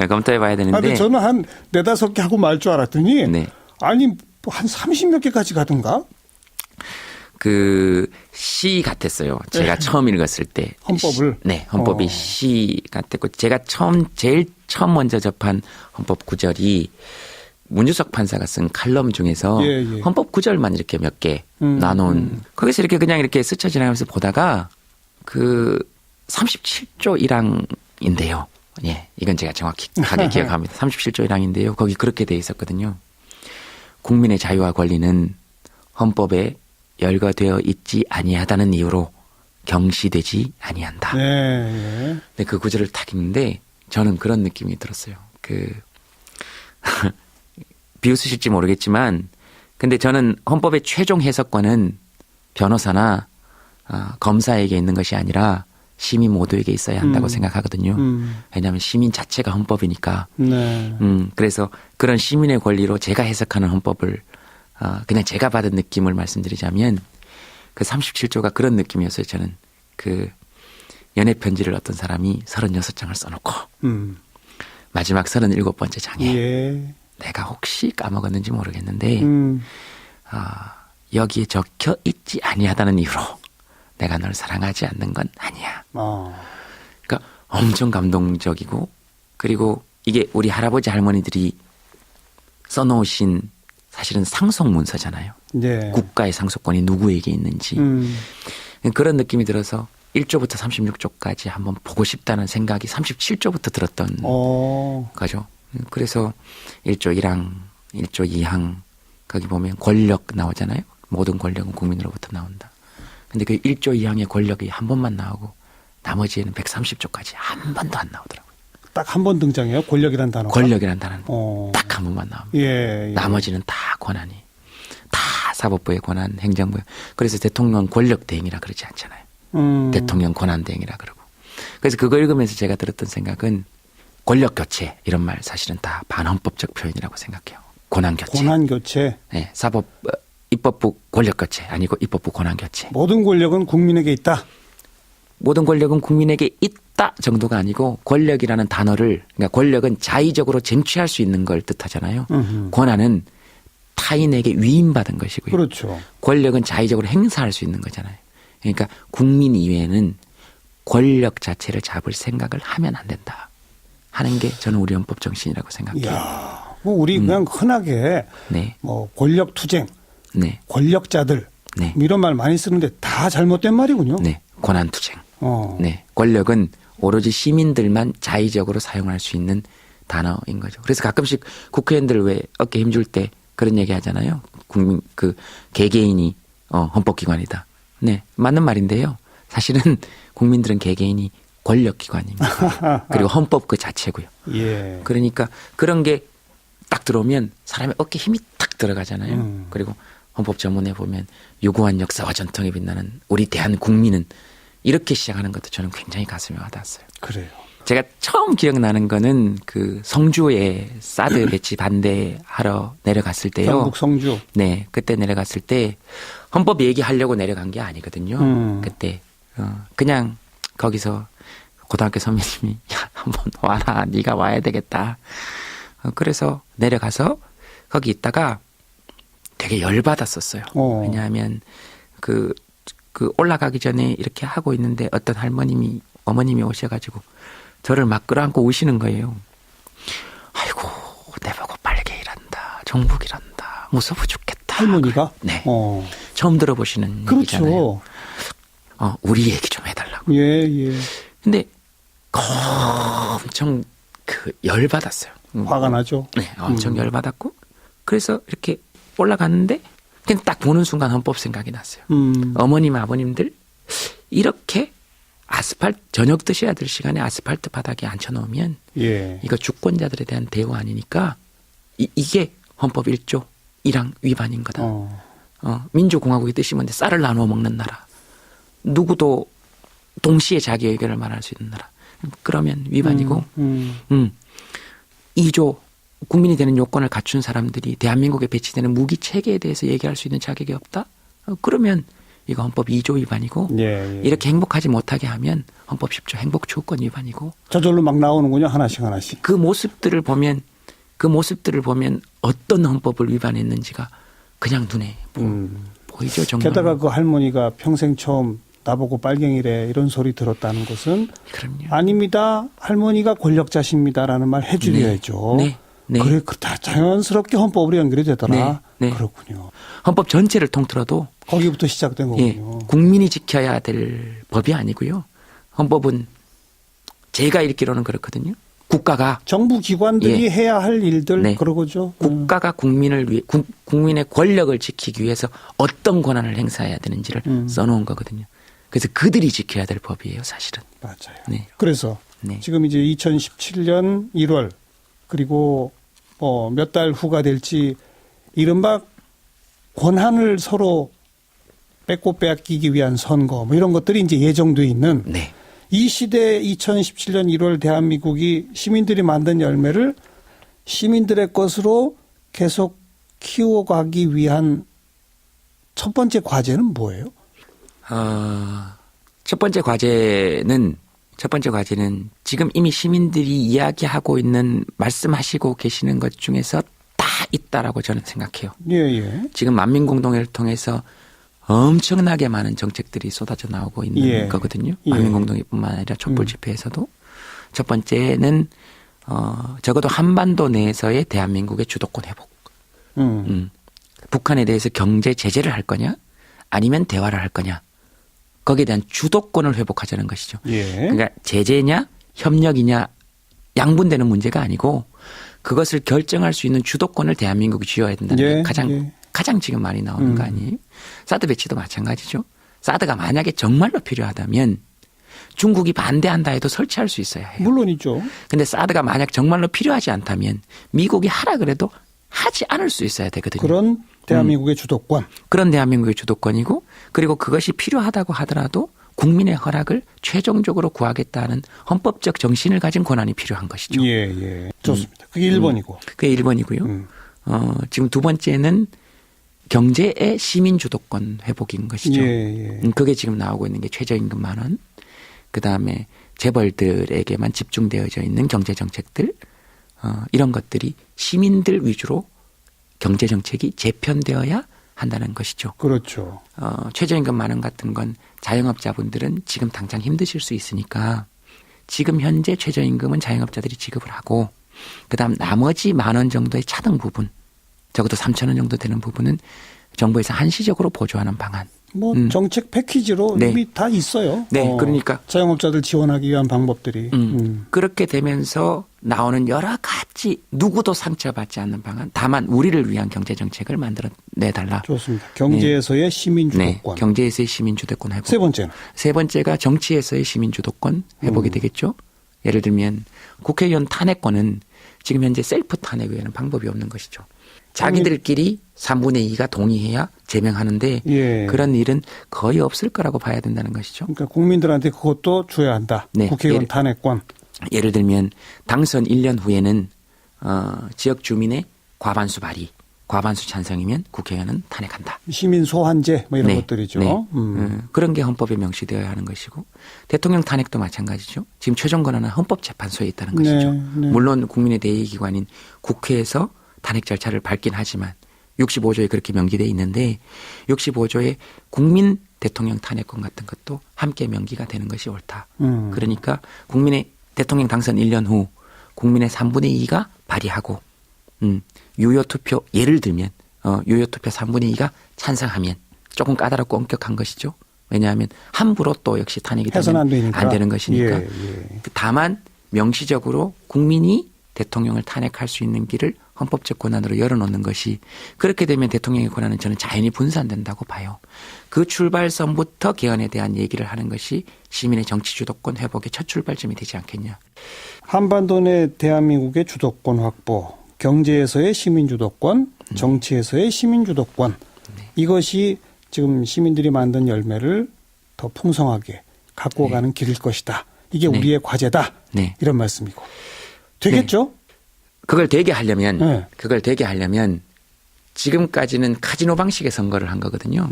검토해 봐야 되는데. 근데 저는 한 4-5개 하고 말 줄 알았더니 네. 아니 한 30몇 개까지 가던가? 시 같았어요. 제가 네. 처음 읽었을 때. 헌법을? 네, 헌법이 시 같았고 제가 제일 처음 먼저 접한 헌법 구절이 문유석 판사가 쓴 칼럼 중에서 예. 헌법 구절만 이렇게 몇 개 나눈 거기서 이렇게 그냥 이렇게 스쳐 지나가면서 보다가 37조 1항인데요. 예, 이건 제가 정확하게 기억합니다. 37조 1항인데요. 거기 그렇게 돼 있었거든요. 국민의 자유와 권리는 헌법에 열거되어 있지 아니하다는 이유로 경시되지 아니한다. 네. 근데 그 구절을 딱 읽는데 저는 그런 느낌이 들었어요. 비웃으실지 모르겠지만 근데 저는 헌법의 최종 해석권은 변호사나 검사에게 있는 것이 아니라 시민 모두에게 있어야 한다고 생각하거든요. 왜냐하면 시민 자체가 헌법이니까. 네. 그래서 그런 시민의 권리로 제가 해석하는 헌법을 그냥 제가 받은 느낌을 말씀드리자면 그 37조가 그런 느낌이었어요. 저는 연애 편지를 어떤 사람이 36장을 써놓고 마지막 37번째 장에 예. 내가 혹시 까먹었는지 모르겠는데 여기에 적혀 있지 아니하다는 이유로 내가 널 사랑하지 않는 건 아니야. 그러니까 엄청 감동적이고 그리고 이게 우리 할아버지 할머니들이 써놓으신 사실은 상속 문서잖아요. 네. 국가의 상속권이 누구에게 있는지 그런 느낌이 들어서 1조부터 36조까지 한번 보고 싶다는 생각이 37조부터 들었던 거죠. 그래서 1조 1항, 1조 2항 거기 보면 권력 나오잖아요. 모든 권력은 국민으로부터 나온다. 근데 그 1조 이상의 권력이 한 번만 나오고 나머지에는 130조까지 한 번도 안 나오더라고요. 딱 한 번 등장해요. 권력이란 단어가. 권력이란 단어는 딱 한 번만 나옵니다. 예, 예. 나머지는 다 권한이 다 사법부의 권한, 행정부의. 그래서 대통령 권력 대행이라 그러지 않잖아요. 대통령 권한 대행이라 그러고. 그래서 그거 읽으면서 제가 들었던 생각은 권력 교체 이런 말 사실은 다 반헌법적 표현이라고 생각해요. 권한 교체. 권한 교체. 네, 사법 입법부 권력 교체 아니고 입법부 권한 교체. 모든 권력은 국민에게 있다. 모든 권력은 국민에게 있다 정도가 아니고 권력이라는 단어를 그러니까 권력은 자의적으로 쟁취할 수 있는 걸 뜻하잖아요. 권한은 타인에게 위임받은 것이고요. 그렇죠. 권력은 자의적으로 행사할 수 있는 거잖아요. 그러니까 국민 이외에는 권력 자체를 잡을 생각을 하면 안 된다 하는 게 저는 우리 헌법 정신이라고 생각해요. 이야, 뭐 우리 그냥 흔하게 네. 뭐 권력 투쟁, 네. 권력자들 네. 이런 말 많이 쓰는데 다 잘못된 말이군요. 네. 권한 투쟁. 어. 네. 권력은 오로지 시민들만 자의적으로 사용할 수 있는 단어인 거죠. 그래서 가끔씩 국회의원들 왜 어깨 힘줄 때 그런 얘기 하잖아요. 국민, 개개인이, 헌법기관이다. 네. 맞는 말인데요. 사실은 국민들은 개개인이 권력기관입니다. 그리고 헌법 그 자체고요. 예. 그러니까 그런 게 딱 들어오면 사람의 어깨 힘이 탁 들어가잖아요. 그리고 헌법 전문에 보면 유구한 역사와 전통에 빛나는 우리 대한국민은 이렇게 시작하는 것도 저는 굉장히 가슴에 와닿았어요. 그래요. 제가 처음 기억나는 거는 그 성주에 사드 배치 반대하러 내려갔을 때요. 경북 성주. 네, 그때 내려갔을 때 헌법 얘기하려고 내려간 게 아니거든요. 그때 그냥 거기서 고등학교 선배님이 야, 한번 와라. 네가 와야 되겠다. 그래서 내려가서 거기 있다가 되게 열받았었어요. 왜냐하면 그 올라가기 전에 이렇게 하고 있는데 어떤 어머님이 오셔가지고 저를 막 끌어안고 우시는 거예요. 아이고, 내보고 빨개 일한다. 종북이란다. 무서워 죽겠다. 할머니가? 네. 처음 들어보시는 얘기잖아요. 그렇죠. 우리 얘기 좀 해달라고. 예, 예. 근데 엄청 열받았어요. 화가 나죠. 네, 엄청 열받았고 그래서 이렇게 올라갔는데 그냥 딱 보는 순간 헌법 생각이 났어요. 어머님, 아버님들 이렇게 아스팔트 저녁 드셔야 될 시간에 아스팔트 바닥에 앉혀놓으면 예. 이거 주권자들에 대한 대우 아니니까 이게 헌법 1조 1항 위반인 거다. 민주공화국의 뜻이 뭔데 쌀을 나누어 먹는 나라. 누구도 동시에 자기 의견을 말할 수 있는 나라. 그러면 위반이고 2조 국민이 되는 요건을 갖춘 사람들이 대한민국에 배치되는 무기 체계에 대해서 얘기할 수 있는 자격이 없다? 그러면 이거 헌법 2조 위반이고 예, 예. 이렇게 행복하지 못하게 하면 헌법 10조 행복주권 위반이고 저절로 막 나오는군요. 하나씩 하나씩. 그 모습들을 보면 어떤 헌법을 위반했는지가 그냥 눈에 보이죠. 정말. 게다가 그 할머니가 평생 처음 나보고 빨갱이래 이런 소리 들었다는 것은 그럼요. 아닙니다. 할머니가 권력자십니다라는 말 해드려야죠. 네. 네. 그래, 다 자연스럽게 헌법으로 연결이 되더라. 네. 네. 그렇군요. 헌법 전체를 통틀어도 거기부터 시작된 예, 거군요. 국민이 지켜야 될 법이 아니고요. 헌법은 제가 읽기로는 그렇거든요. 국가가 정부 기관들이 예. 해야 할 일들 네. 그러고죠. 국가가 국민을 위해 국민의 권력을 지키기 위해서 어떤 권한을 행사해야 되는지를 써놓은 거거든요. 그래서 그들이 지켜야 될 법이에요, 사실은. 맞아요. 네. 그래서 네. 지금 이제 2017년 1월 그리고 몇 달 후가 될지 이른바 권한을 서로 뺏고 빼앗기기 위한 선거 뭐 이런 것들이 이제 예정돼 있는 네. 이 시대 2017년 1월 대한민국이 시민들이 만든 열매를 시민들의 것으로 계속 키워가기 위한 첫 번째 과제는 뭐예요? 첫 번째 과제는 지금 이미 시민들이 이야기하고 있는 말씀하시고 계시는 것 중에서 다 있다라고 저는 생각해요. 예, 예. 지금 만민공동회를 통해서 엄청나게 많은 정책들이 쏟아져 나오고 있는 예. 거거든요. 예. 만민공동회뿐만 아니라 촛불 집회에서도. 첫 번째는 적어도 한반도 내에서의 대한민국의 주도권 회복. 북한에 대해서 경제 제재를 할 거냐 아니면 대화를 할 거냐. 거기에 대한 주도권을 회복하자는 것이죠. 예. 그러니까 제재냐 협력이냐 양분되는 문제가 아니고 그것을 결정할 수 있는 주도권을 대한민국이 쥐어야 된다는 게 가장 지금 많이 나오는 거 아니에요. 사드 배치도 마찬가지죠. 사드가 만약에 정말로 필요하다면 중국이 반대한다 해도 설치할 수 있어야 해요. 물론이죠. 근데 사드가 만약 정말로 필요하지 않다면 미국이 하라 그래도 하지 않을 수 있어야 되거든요. 그런 대한민국의 주도권. 그런 대한민국의 주도권이고 그리고 그것이 필요하다고 하더라도 국민의 허락을 최종적으로 구하겠다는 헌법적 정신을 가진 권한이 필요한 것이죠. 예, 예. 좋습니다. 그게 1번이고. 그게 1번이고요. 지금 두 번째는 경제의 시민 주도권 회복인 것이죠. 예, 예. 그게 지금 나오고 있는 게 최저임금 10,000원. 그다음에 재벌들에게만 집중되어져 있는 경제 정책들. 이런 것들이 시민들 위주로 경제 정책이 재편되어야 한다는 것이죠. 그렇죠. 최저임금 10,000원 같은 건 자영업자분들은 지금 당장 힘드실 수 있으니까 지금 현재 최저임금은 자영업자들이 지급을 하고 그다음 나머지 10,000원 정도의 차등 부분 적어도 3,000원 정도 되는 부분은 정부에서 한시적으로 보조하는 방안. 뭐 정책 패키지로 네. 이미 다 있어요. 네, 그러니까 자영업자들 지원하기 위한 방법들이. 그렇게 되면서 나오는 여러 가지 누구도 상처받지 않는 방안. 다만 우리를 위한 경제 정책을 만들어 내달라. 좋습니다. 경제에서의 시민 네, 주도권. 경제에서의 시민 주도권 회복. 세 번째는 세 번째가 정치에서의 시민 주도권 회복이 되겠죠. 예를 들면 국회의원 탄핵권은 지금 현재 셀프 탄핵 외에는 방법이 없는 것이죠. 자기들끼리 3분의 2가 동의해야 제명하는데 예. 그런 일은 거의 없을 거라고 봐야 된다는 것이죠. 그러니까 국민들한테 그것도 줘야 한다. 네. 국회의원 탄핵권. 예를 들면 당선 1년 후에는 지역 주민의 과반수 발의, 과반수 찬성이면 국회의원은 탄핵한다. 시민 소환제 뭐 이런 것들이죠. 네. 그런 게 헌법에 명시되어야 하는 것이고 대통령 탄핵도 마찬가지죠. 지금 최종 권한은 헌법재판소에 있다는 것이죠. 네. 물론 국민의 대의기관인 국회에서 탄핵 절차를 밟긴 하지만 65조에 그렇게 명기되어 있는데 65조에 국민 대통령 탄핵권 같은 것도 함께 명기가 되는 것이 옳다. 그러니까 국민의 대통령 당선 1년 후 국민의 3분의 2가 발의하고 유효투표 예를 들면 유효투표 3분의 2가 찬성하면 조금 까다롭고 엄격한 것이죠. 왜냐하면 함부로 또 역시 탄핵이 되면 안 되는 것이니까. 예. 다만 명시적으로 국민이 대통령을 탄핵할 수 있는 길을 헌법적 권한으로 열어놓는 것이 그렇게 되면 대통령의 권한은 저는 자연히 분산된다고 봐요. 그 출발선부터 개헌에 대한 얘기를 하는 것이 시민의 정치 주도권 회복의 첫 출발점이 되지 않겠냐. 한반도 내 대한민국의 주도권 확보, 경제에서의 시민 주도권, 정치에서의 시민 주도권. 이것이 지금 시민들이 만든 열매를 더 풍성하게 갖고 가는 길일 것이다. 이게 우리의 과제다. 네. 이런 말씀이고. 되겠죠? 그걸 되게 하려면 지금까지는 카지노 방식의 선거를 한 거거든요.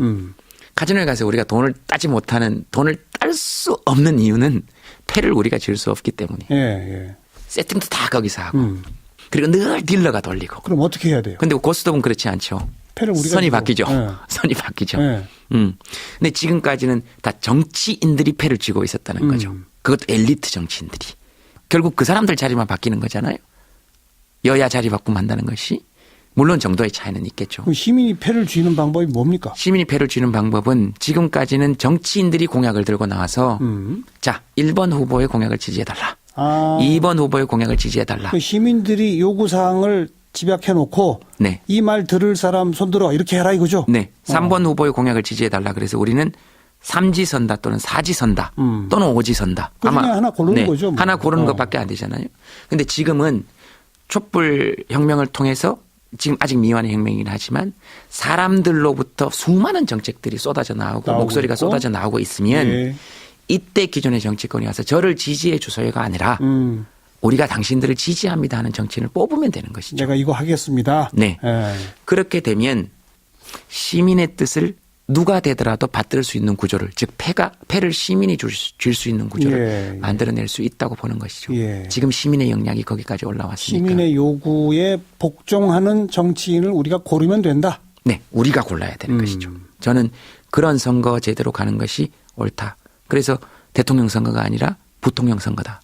카지노에 가서 우리가 돈을 따지 못하는, 돈을 딸 수 없는 이유는 패를 우리가 질 수 없기 때문에. 예. 세팅도 다 거기서 하고. 그리고 늘 딜러가 돌리고. 그럼 어떻게 해야 돼요? 근데 고스톱은 그렇지 않죠. 패를 우리가 선이 주고. 바뀌죠. 예. 선이 바뀌죠. 예. 근데 지금까지는 다 정치인들이 패를 쥐고 있었다는 거죠. 그것도 엘리트 정치인들이. 결국 그 사람들 자리만 바뀌는 거잖아요. 여야 자리 바꾸면 한다는 것이. 물론 정도의 차이는 있겠죠. 그럼 시민이 패를 쥐는 방법이 뭡니까? 시민이 패를 쥐는 방법은 지금까지는 정치인들이 공약을 들고 나와서 자, 1번 후보의 공약을 지지해달라. 2번 후보의 공약을 지지해달라. 그 시민들이 요구사항을 집약해놓고 네. 이 말 들을 사람 손들어 이렇게 해라 이거죠? 네. 3번 후보의 공약을 지지해달라. 그래서 우리는 3지선다 또는 4지선다 또는 5지선다. 그 중에 하나 고르는 거죠. 뭐. 하나 고르는 것밖에 안 되잖아요. 근데 지금은 촛불 혁명을 통해서 지금 아직 미완의 혁명이긴 하지만 사람들로부터 수많은 정책들이 쏟아져 나오고 목소리가 있고. 쏟아져 나오고 있으면 예. 이때 기존의 정치권이 와서 저를 지지해 주소요가 아니라 우리가 당신들을 지지합니다 하는 정치인을 뽑으면 되는 것이죠. 내가 이거 하겠습니다. 네. 예. 그렇게 되면 시민의 뜻을 누가 되더라도 받들 수 있는 구조를, 즉 패를 시민이 줄 수 있는 구조를 만들어낼 수 있다고 보는 것이죠. 예. 지금 시민의 역량이 거기까지 올라왔으니까. 시민의 요구에 복종하는 정치인을 우리가 고르면 된다. 네, 우리가 골라야 되는 것이죠. 저는 그런 선거 제대로 가는 것이 옳다. 그래서 대통령 선거가 아니라 부통령 선거다.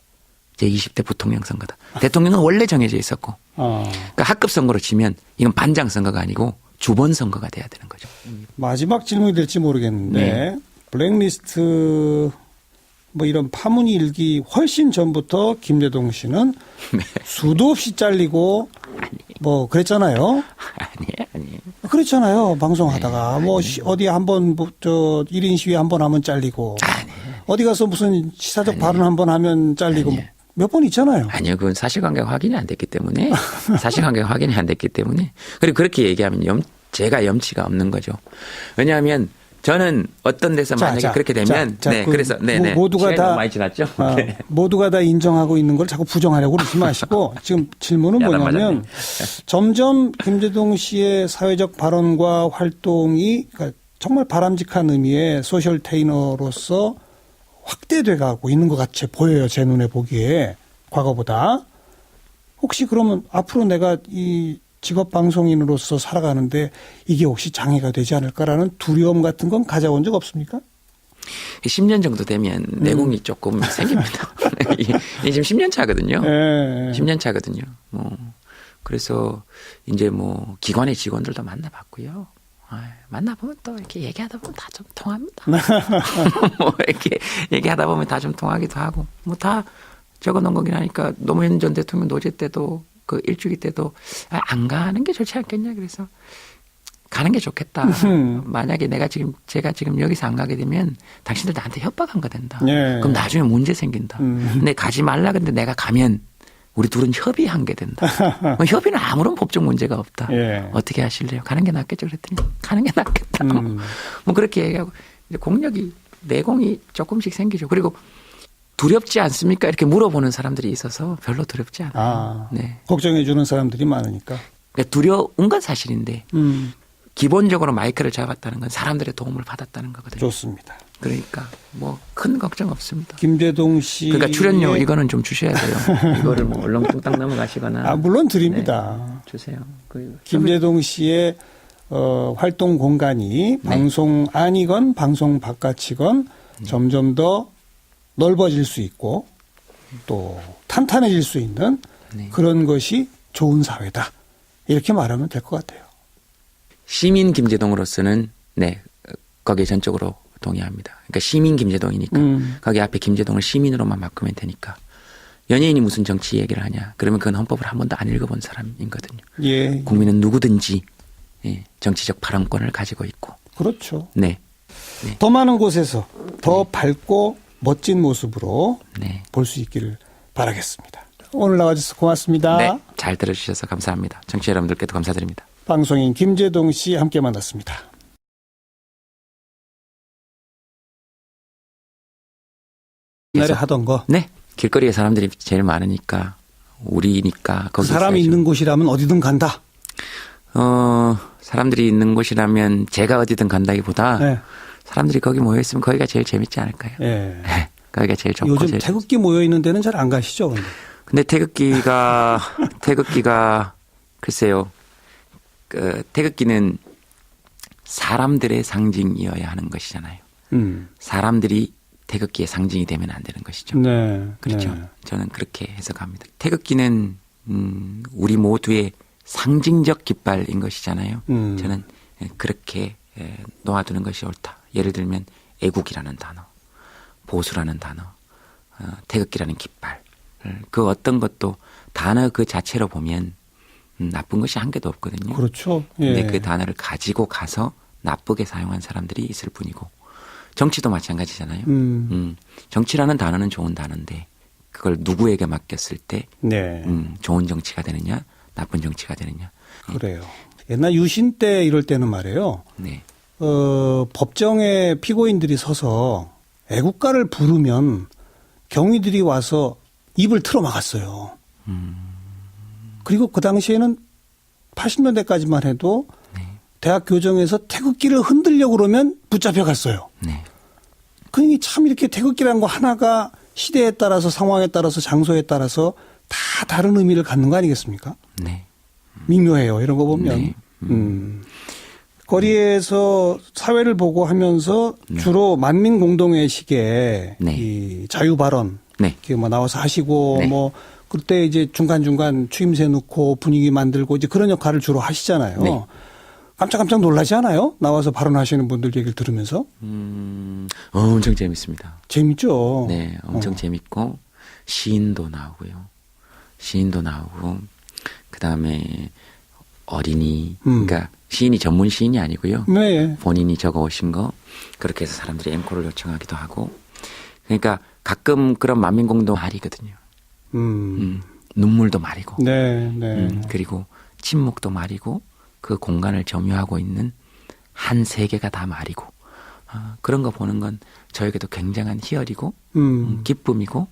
제20대 부통령 선거다. 대통령은 원래 정해져 있었고, 그러니까 학급 선거로 치면 이건 반장 선거가 아니고 주번 선거가 돼야 되는 거죠. 마지막 질문이 될지 모르겠는데 네. 블랙리스트 뭐 이런 파문이 일기 훨씬 전부터 김대동 씨는 수도 없이 잘리고 뭐 그랬잖아요. 아니에요. 그렇잖아요. 방송하다가. 어디 한번, 1인 시위 한번 하면 잘리고. 어디 가서 무슨 시사적 발언 한번 하면 잘리고. 몇 번 있잖아요. 아니요. 그건 사실관계가 확인이 안 됐기 때문에. 사실관계가 확인이 안 됐기 때문에. 그리고 그렇게 얘기하면 제가 염치가 없는 거죠. 왜냐하면 저는 어떤 데서 만약에 그렇게 되면 그래서 모두가 다 많이 지났죠. 모두가 다 인정하고 있는 걸 자꾸 부정하려고 그러지 마시고 지금 질문은 뭐냐면 점점 김재동 씨의 사회적 발언과 활동이 그러니까 정말 바람직한 의미의 소셜 테이너로서 확대돼 가고 있는 것 같이 보여요. 제 눈에 보기에 과거보다. 혹시 그러면 앞으로 내가 이 직업 방송인으로서 살아가는데 이게 혹시 장애가 되지 않을까라는 두려움 같은 건 가져온 적 없습니까? 10년 정도 되면 내공이 조금 생깁니다. 이게 지금 10년 차거든요. 10년 차거든요. 그래서 이제 기관의 직원들도 만나봤고요. 만나보면 또 이렇게 얘기하다 보면 다 좀 통합니다. 이렇게 얘기하다 보면 다 좀 통하기도 하고 다 적어 놓은 거긴 하니까 노무현 전 대통령 노제 때도 그 일주기 때도 안 가는 게 좋지 않겠냐 그래서 가는 게 좋겠다. 만약에 제가 지금 여기서 안 가게 되면 당신들 나한테 협박한 거 된다. 그럼 나중에 문제 생긴다. 근데 가지 말라 근데 내가 가면 우리 둘은 협의한 게 된다. 협의는 아무런 법적 문제가 없다. 어떻게 하실래요? 가는 게 낫겠죠. 그랬더니 가는 게 낫겠다. 그렇게 얘기하고 이제 내공이 조금씩 생기죠. 그리고 두렵지 않습니까? 이렇게 물어보는 사람들이 있어서 별로 두렵지 않아요. 걱정해 주는 사람들이 많으니까. 그러니까 두려운 건 사실인데 기본적으로 마이크를 잡았다는 건 사람들의 도움을 받았다는 거거든요. 좋습니다. 그러니까 큰 걱정 없습니다. 김재동 씨. 그러니까 출연료 이거는 좀 주셔야 돼요. 이거를 얼렁뚱땅 넘어가시거나. 물론 드립니다. 주세요. 김재동 씨의 활동 공간이 방송 안이건 방송 바깥이건 점점 더 넓어질 수 있고 또 탄탄해질 수 있는 그런 것이 좋은 사회다. 이렇게 말하면 될 것 같아요. 시민 김재동으로서는 거기에 전적으로 동의합니다. 그러니까 시민 김재동이니까 거기 앞에 김재동을 시민으로만 바꾸면 되니까 연예인이 무슨 정치 얘기를 하냐. 그러면 그건 헌법을 한 번도 안 읽어본 사람이거든요. 국민은 누구든지 정치적 발언권을 가지고 있고. 그렇죠. 더 많은 곳에서 더 밝고 멋진 모습으로 볼 수 있기를 바라겠습니다. 오늘 나와주셔서 고맙습니다. 잘 들어주셔서 감사합니다. 청취자 여러분들께도 감사드립니다. 방송인 김재동 씨 함께 만났습니다. 옛날에 하던 거. 길거리에 사람들이 제일 많으니까 우리니까 거기 사람이 있어야죠. 있는 곳이라면 어디든 간다. 사람들이 있는 곳이라면 제가 어디든 간다기보다 사람들이 거기 모여 있으면 거기가 제일 재밌지 않을까요? 거기가 제일 좋고. 요즘 태극기 모여 있는 데는 잘 안 가시죠? 근데 태극기가 글쎄요. 태극기는 사람들의 상징이어야 하는 것이잖아요. 사람들이 태극기의 상징이 되면 안 되는 것이죠. 그렇죠. 저는 그렇게 해석합니다. 태극기는 우리 모두의 상징적 깃발인 것이잖아요. 저는 그렇게 놓아두는 것이 옳다. 예를 들면 애국이라는 단어, 보수라는 단어, 태극기라는 깃발. 그 어떤 것도 단어 그 자체로 보면 나쁜 것이 한 개도 없거든요. 그렇죠. 근데 그 단어를 가지고 가서 나쁘게 사용한 사람들이 있을 뿐이고 정치도 마찬가지잖아요. 정치라는 단어는 좋은 단어인데 그걸 누구에게 맡겼을 때 좋은 정치가 되느냐 나쁜 정치가 되느냐. 그래요. 옛날 유신 때 이럴 때는 말이에요. 법정에 피고인들이 서서 애국가를 부르면 경위들이 와서 입을 틀어 막았어요. 그리고 그 당시에는 80년대까지만 해도 대학 교정에서 태극기를 흔들려고 그러면 붙잡혀 갔어요. 그러니 참 이렇게 태극기라는 거 하나가 시대에 따라서 상황에 따라서 장소에 따라서 다 다른 의미를 갖는 거 아니겠습니까? 미묘해요. 이런 거 보면. 거리에서 사회를 보고 하면서 주로 만민 공동회식에 이 자유 발언 이렇게 뭐 나와서 하시고 뭐 그때 이제 중간중간 추임새 넣고 분위기 만들고 이제 그런 역할을 주로 하시잖아요. 깜짝깜짝 놀라지 않아요? 나와서 발언하시는 분들 얘기를 들으면서. 엄청 재밌습니다. 재밌죠. 엄청 재밌고 시인도 나오고요. 시인도 나오고 그다음에 어린이, 그러니까 시인이 전문 시인이 아니고요. 네. 본인이 적어오신 거 그렇게 해서 사람들이 앵콜을 요청하기도 하고. 그러니까 가끔 그런 만민공동 말이거든요. 눈물도 말이고. 네, 네. 그리고 침묵도 말이고 그 공간을 점유하고 있는 한 세계가 다 말이고. 그런 거 보는 건 저에게도 굉장한 희열이고 기쁨이고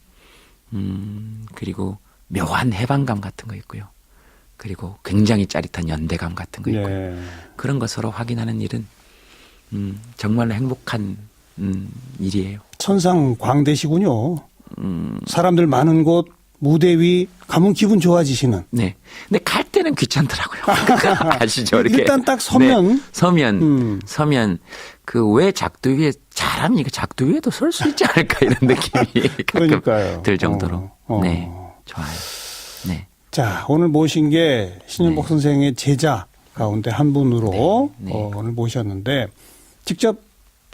그리고 묘한 해방감 같은 거 있고요. 그리고 굉장히 짜릿한 연대감 같은 거 있고요. 네. 그런 거 서로 확인하는 일은 정말로 행복한 일이에요. 천상 광대시군요. 사람들 많은 곳 무대 위 가면 기분 좋아지시는. 네. 근데 갈 때는 귀찮더라고요. 가시죠. 이렇게. 일단 딱 서면. 네. 서면 그 왜 작두 위에 잘하면 그 작두 위에도 설 수 있지 않을까 이런 느낌이 가끔 그러니까요. 들 정도로. 네. 좋아요. 네. 자, 오늘 모신 게 신윤복 선생의 제자 가운데 한 분으로 네. 오늘 모셨는데 직접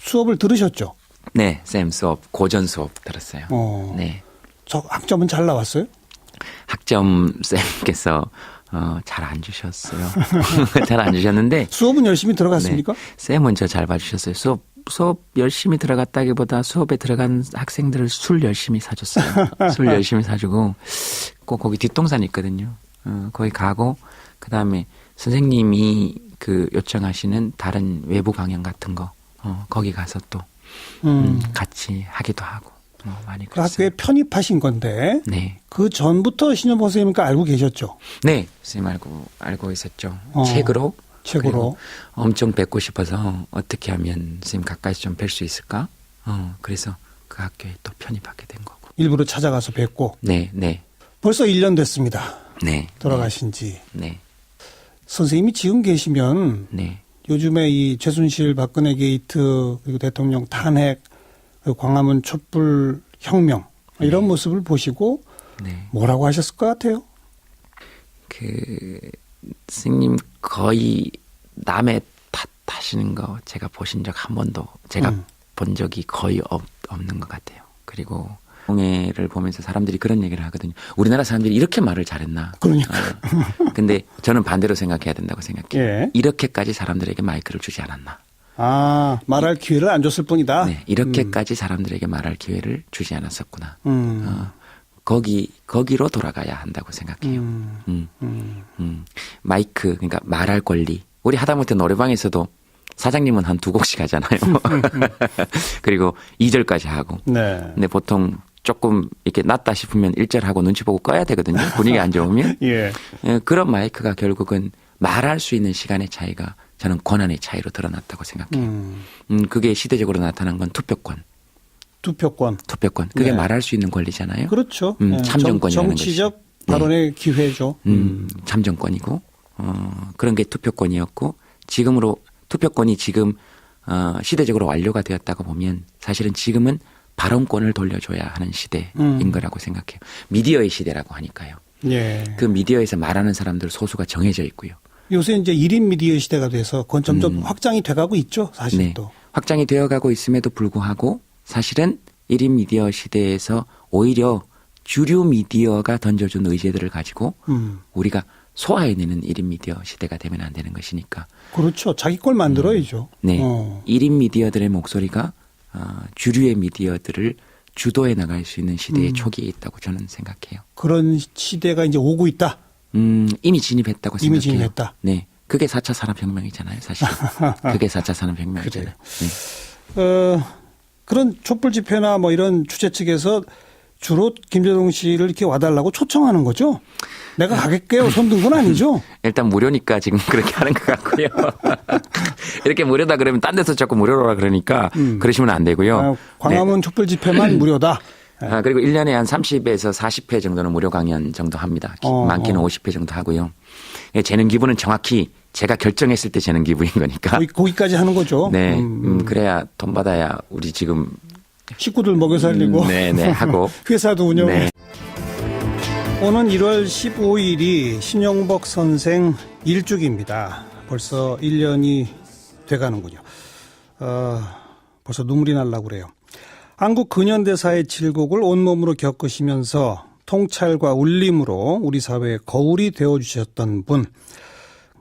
수업을 들으셨죠? 네. 쌤 수업, 고전 수업 들었어요. 네. 저 학점은 잘 나왔어요? 학점 쌤께서 잘 안 주셨어요. 잘 안 주셨는데 수업은 열심히 들어갔습니까? 네. 쌤은 저 잘 봐주셨어요. 수업 열심히 들어갔다기보다 수업에 들어간 학생들을 술 열심히 사줬어요. 술 열심히 사주고 꼭 거기 뒷동산이 있거든요. 거기 가고 그다음에 선생님이 그 요청하시는 다른 외부 강연 같은 거 거기 가서 또 같이 하기도 하고 많이 그 그랬어요. 학교에 편입하신 건데 네. 그 전부터 신윤복 선생님과 알고 계셨죠? 네. 선생님 알고 있었죠. 책으로. 책으로. 엄청 뵙고 싶어서 어떻게 하면 선생님 가까이서 좀 뵐 수 있을까? 그래서 그 학교에 또 편입하게 된 거고. 일부러 찾아가서 뵙고. 네, 네. 벌써 1년 됐습니다. 네. 돌아가신 지. 네. 선생님이 지금 계시면 네. 요즘에 이 최순실 박근혜 게이트 그리고 대통령 탄핵 그리고 광화문 촛불 혁명 이런 모습을 보시고 네. 뭐라고 하셨을 것 같아요? 스님 거의 남의 탓하시는 거 제가 보신 적 한 번도 제가 본 적이 거의 없는 것 같아요. 그리고 공예를 보면서 사람들이 그런 얘기를 하거든요. 우리나라 사람들이 이렇게 말을 잘했나. 그러니까. 근데 저는 반대로 생각해야 된다고 생각해요. 예. 이렇게까지 사람들에게 마이크를 주지 않았나. 말할 기회를 안 줬을 뿐이다. 네, 이렇게까지 사람들에게 말할 기회를 주지 않았었구나. 거기로 돌아가야 한다고 생각해요. 마이크, 그러니까 말할 권리. 우리 하다못해 노래방에서도 사장님은 한 2곡씩 하잖아요. 그리고 2절까지 하고. 네. 근데 보통 조금 이렇게 낫다 싶으면 1절 하고 눈치 보고 꺼야 되거든요. 분위기 안 좋으면. 예. 그런 마이크가 결국은 말할 수 있는 시간의 차이가 저는 권한의 차이로 드러났다고 생각해요. 그게 시대적으로 나타난 건 투표권. 투표권. 그게 네. 말할 수 있는 권리잖아요. 그렇죠. 참정권이라는 정치적 것이. 발언의 기회죠. 참정권이고 그런 게 투표권이었고 투표권이 지금 시대적으로 완료가 되었다고 보면 사실은 지금은 발언권을 돌려줘야 하는 시대인 거라고 생각해요. 미디어의 시대라고 하니까요. 예. 그 미디어에서 말하는 사람들 소수가 정해져 있고요. 요새 이제 1인 미디어 시대가 돼서 그건 점점 확장이 돼가고 있죠. 사실 네. 또. 확장이 되어가고 있음에도 불구하고 사실은 1인 미디어 시대에서 오히려 주류 미디어가 던져준 의제들을 가지고 우리가 소화해내는 1인 미디어 시대가 되면 안 되는 것이니까. 그렇죠. 자기 걸 만들어야죠. 네. 1인 미디어들의 목소리가 주류의 미디어들을 주도해 나갈 수 있는 시대의 초기에 있다고 저는 생각해요. 그런 시대가 이제 오고 있다. 이미 진입했다고 생각해요. 이미 진입했다. 네. 그게 4차 산업혁명이잖아요, 사실. 그게 4차 산업혁명이잖아요. 네. 그런 촛불 집회나 뭐 이런 주최 측에서 주로 김재동 씨를 이렇게 와달라고 초청하는 거죠? 내가 가겠게요. 손 든 건 아니죠? 일단 무료니까 지금 그렇게 하는 것 같고요. 이렇게 무료다 그러면 딴 데서 자꾸 무료라 그러니까 그러시면 안 되고요. 광화문 촛불 집회만 무료다. 그리고 1년에 한 30회에서 40회 정도는 무료 강연 정도 합니다. 많게는 50회 정도 하고요. 재능 기부는 정확히 제가 결정했을 때 재능 기부인 거니까. 거기까지 하는 거죠. 네. 그래야 돈 받아야 우리 지금 식구들 먹여 살리고. 네네 하고. 회사도 운영. 네. 오는 1월 15일이 신용복 선생 일주기입니다. 벌써 1년이 돼가는군요. 벌써 눈물이 날라고 그래요. 한국 근현대사의 질곡을 온몸으로 겪으시면서 통찰과 울림으로 우리 사회의 거울이 되어주셨던 분.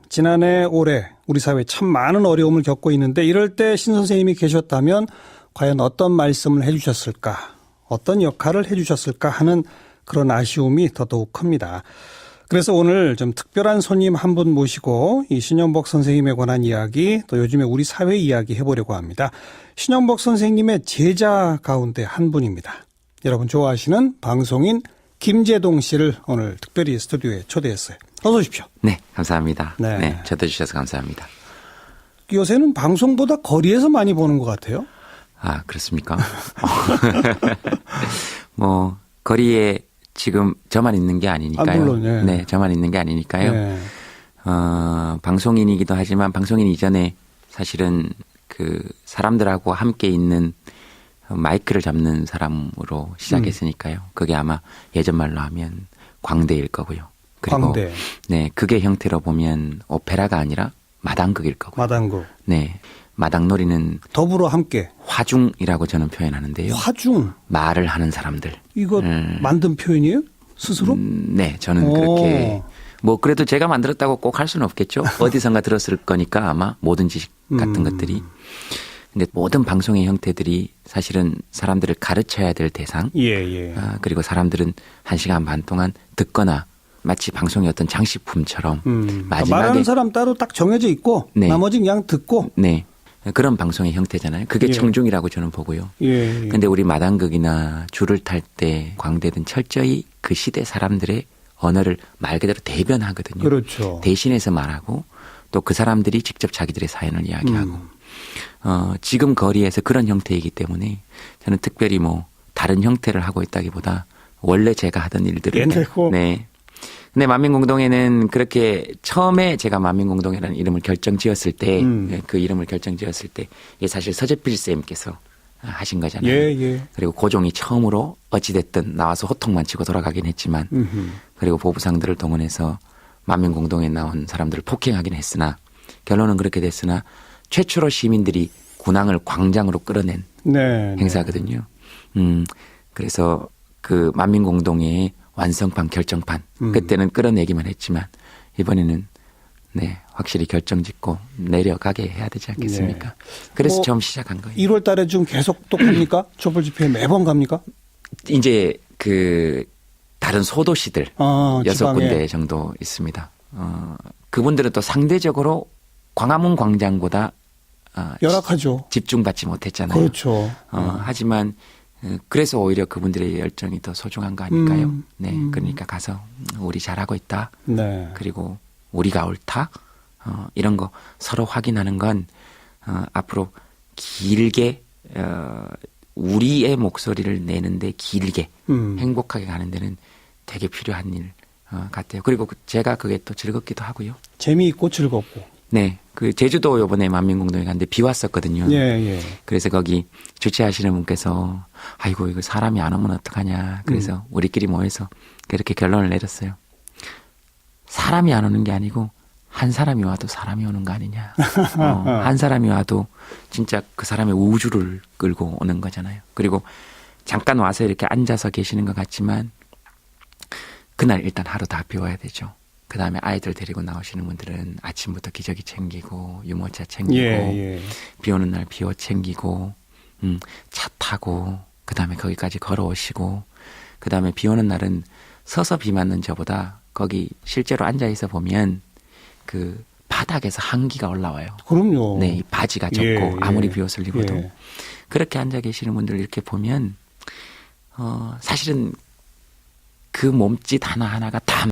지난해 올해 우리 사회 참 많은 어려움을 겪고 있는데 이럴 때 신 선생님이 계셨다면 과연 어떤 말씀을 해주셨을까, 어떤 역할을 해주셨을까 하는 그런 아쉬움이 더더욱 큽니다. 그래서 오늘 좀 특별한 손님 한 분 모시고 이 신영복 선생님에 관한 이야기, 또 요즘에 우리 사회 이야기 해보려고 합니다. 신영복 선생님의 제자 가운데 한 분입니다. 여러분 좋아하시는 방송인 김재동 씨를 오늘 특별히 스튜디오에 초대했어요. 어서 오십시오. 네, 감사합니다. 네. 네, 초대해주셔서 감사합니다. 요새는 방송보다 거리에서 많이 보는 것 같아요. 아, 그렇습니까? 뭐, 거리에 지금 저만 있는 게 아니니까요. 물론, 예. 네, 저만 있는 게 아니니까요. 네. 방송인이기도 하지만 방송인 이전에 사실은 그 사람들하고 함께 있는 마이크를 잡는 사람으로 시작했으니까요. 그게 아마 예전 말로 하면 광대일 거고요. 그리고 광대. 네, 극의 형태로 보면 오페라가 아니라 마당극일 거고요. 마당극. 네, 마당놀이는 더불어 함께. 화중이라고 저는 표현하는데요. 화중. 말을 하는 사람들. 이거 만든 표현이에요? 스스로? 네, 저는 그렇게 뭐 그래도 제가 만들었다고 꼭 할 수는 없겠죠. 어디선가 들었을 거니까 아마 모든 지식 같은 것들이. 근데 모든 방송의 형태들이 사실은 사람들을 가르쳐야 될 대상. 예. 그리고 사람들은 1시간 반 동안 듣거나 마치 방송의 어떤 장식품처럼 마지막에 말하는 사람 따로 딱 정해져 있고 네. 나머지 그냥 듣고. 네. 그런 방송의 형태잖아요. 그게 예. 청중이라고 저는 보고요. 예. 근데 우리 마당극이나 줄을 탈 때 광대든 철저히 그 시대 사람들의 언어를 말 그대로 대변하거든요. 그렇죠. 대신해서 말하고 또 그 사람들이 직접 자기들의 사연을 이야기하고 지금 거리에서 그런 형태이기 때문에 저는 특별히 뭐 다른 형태를 하고 있다기보다 원래 제가 하던 일들을 옛날고. 네. 근데 만민공동회는 그렇게 처음에 제가 만민공동회라는 이름을 결정지었을 때 그 이름을 결정지었을 때 이게 사실 서재필 쌤께서 하신 거잖아요. 예. 그리고 고종이 처음으로 어찌됐든 나와서 호통만 치고 돌아가긴 했지만 그리고 보부상들을 동원해서 만민공동회에 나온 사람들을 폭행하긴 했으나 결론은 그렇게 됐으나 최초로 시민들이 군항을 광장으로 끌어낸 네. 행사거든요. 그래서 그 만민공동회의 완성판, 결정판 그때는 끌어내기만 했지만 이번에는 네 확실히 결정짓고 내려가게 해야 되지 않겠습니까? 네. 그래서 뭐 처음 시작한 거예요. 1월 달에 좀 계속 또 갑니까? 촛불 집회 매번 갑니까? 이제 그 다른 소도시들 지방에. 6군데 정도 있습니다. 그분들은 또 상대적으로 광화문 광장보다 열악하죠. 집중받지 못했잖아요. 그렇죠. 하지만 그래서 오히려 그분들의 열정이 더 소중한 거 아닐까요? 네, 그러니까 가서 우리 잘하고 있다. 네. 그리고 우리가 옳다. 이런 거 서로 확인하는 건 앞으로 길게 우리의 목소리를 내는데 길게 행복하게 가는 데는 되게 필요한 일 같아요. 그리고 제가 그게 또 즐겁기도 하고요. 재미있고 즐겁고. 네, 그 제주도 요번에 만민공동회 갔는데 비 왔었거든요. 예. 그래서 거기 주최하시는 분께서 아이고 이거 사람이 안 오면 어떡하냐. 그래서 우리끼리 모여서 그렇게 결론을 내렸어요. 사람이 안 오는 게 아니고 한 사람이 와도 사람이 오는 거 아니냐. 한 사람이 와도 진짜 그 사람의 우주를 끌고 오는 거잖아요. 그리고 잠깐 와서 이렇게 앉아서 계시는 것 같지만 그날 일단 하루 다 비워야 되죠. 그 다음에 아이들 데리고 나오시는 분들은 아침부터 기저귀 챙기고 유모차 챙기고 예. 비 오는 날 비워 챙기고 차 타고 그 다음에 거기까지 걸어오시고 그 다음에 비 오는 날은 서서 비 맞는 저보다 거기 실제로 앉아있어 보면 그 바닥에서 한기가 올라와요. 그럼요. 네, 이 바지가 젖고 예. 아무리 비 옷을 입어도 예. 그렇게 앉아 계시는 분들 이렇게 보면 사실은 그 몸짓 하나하나가 다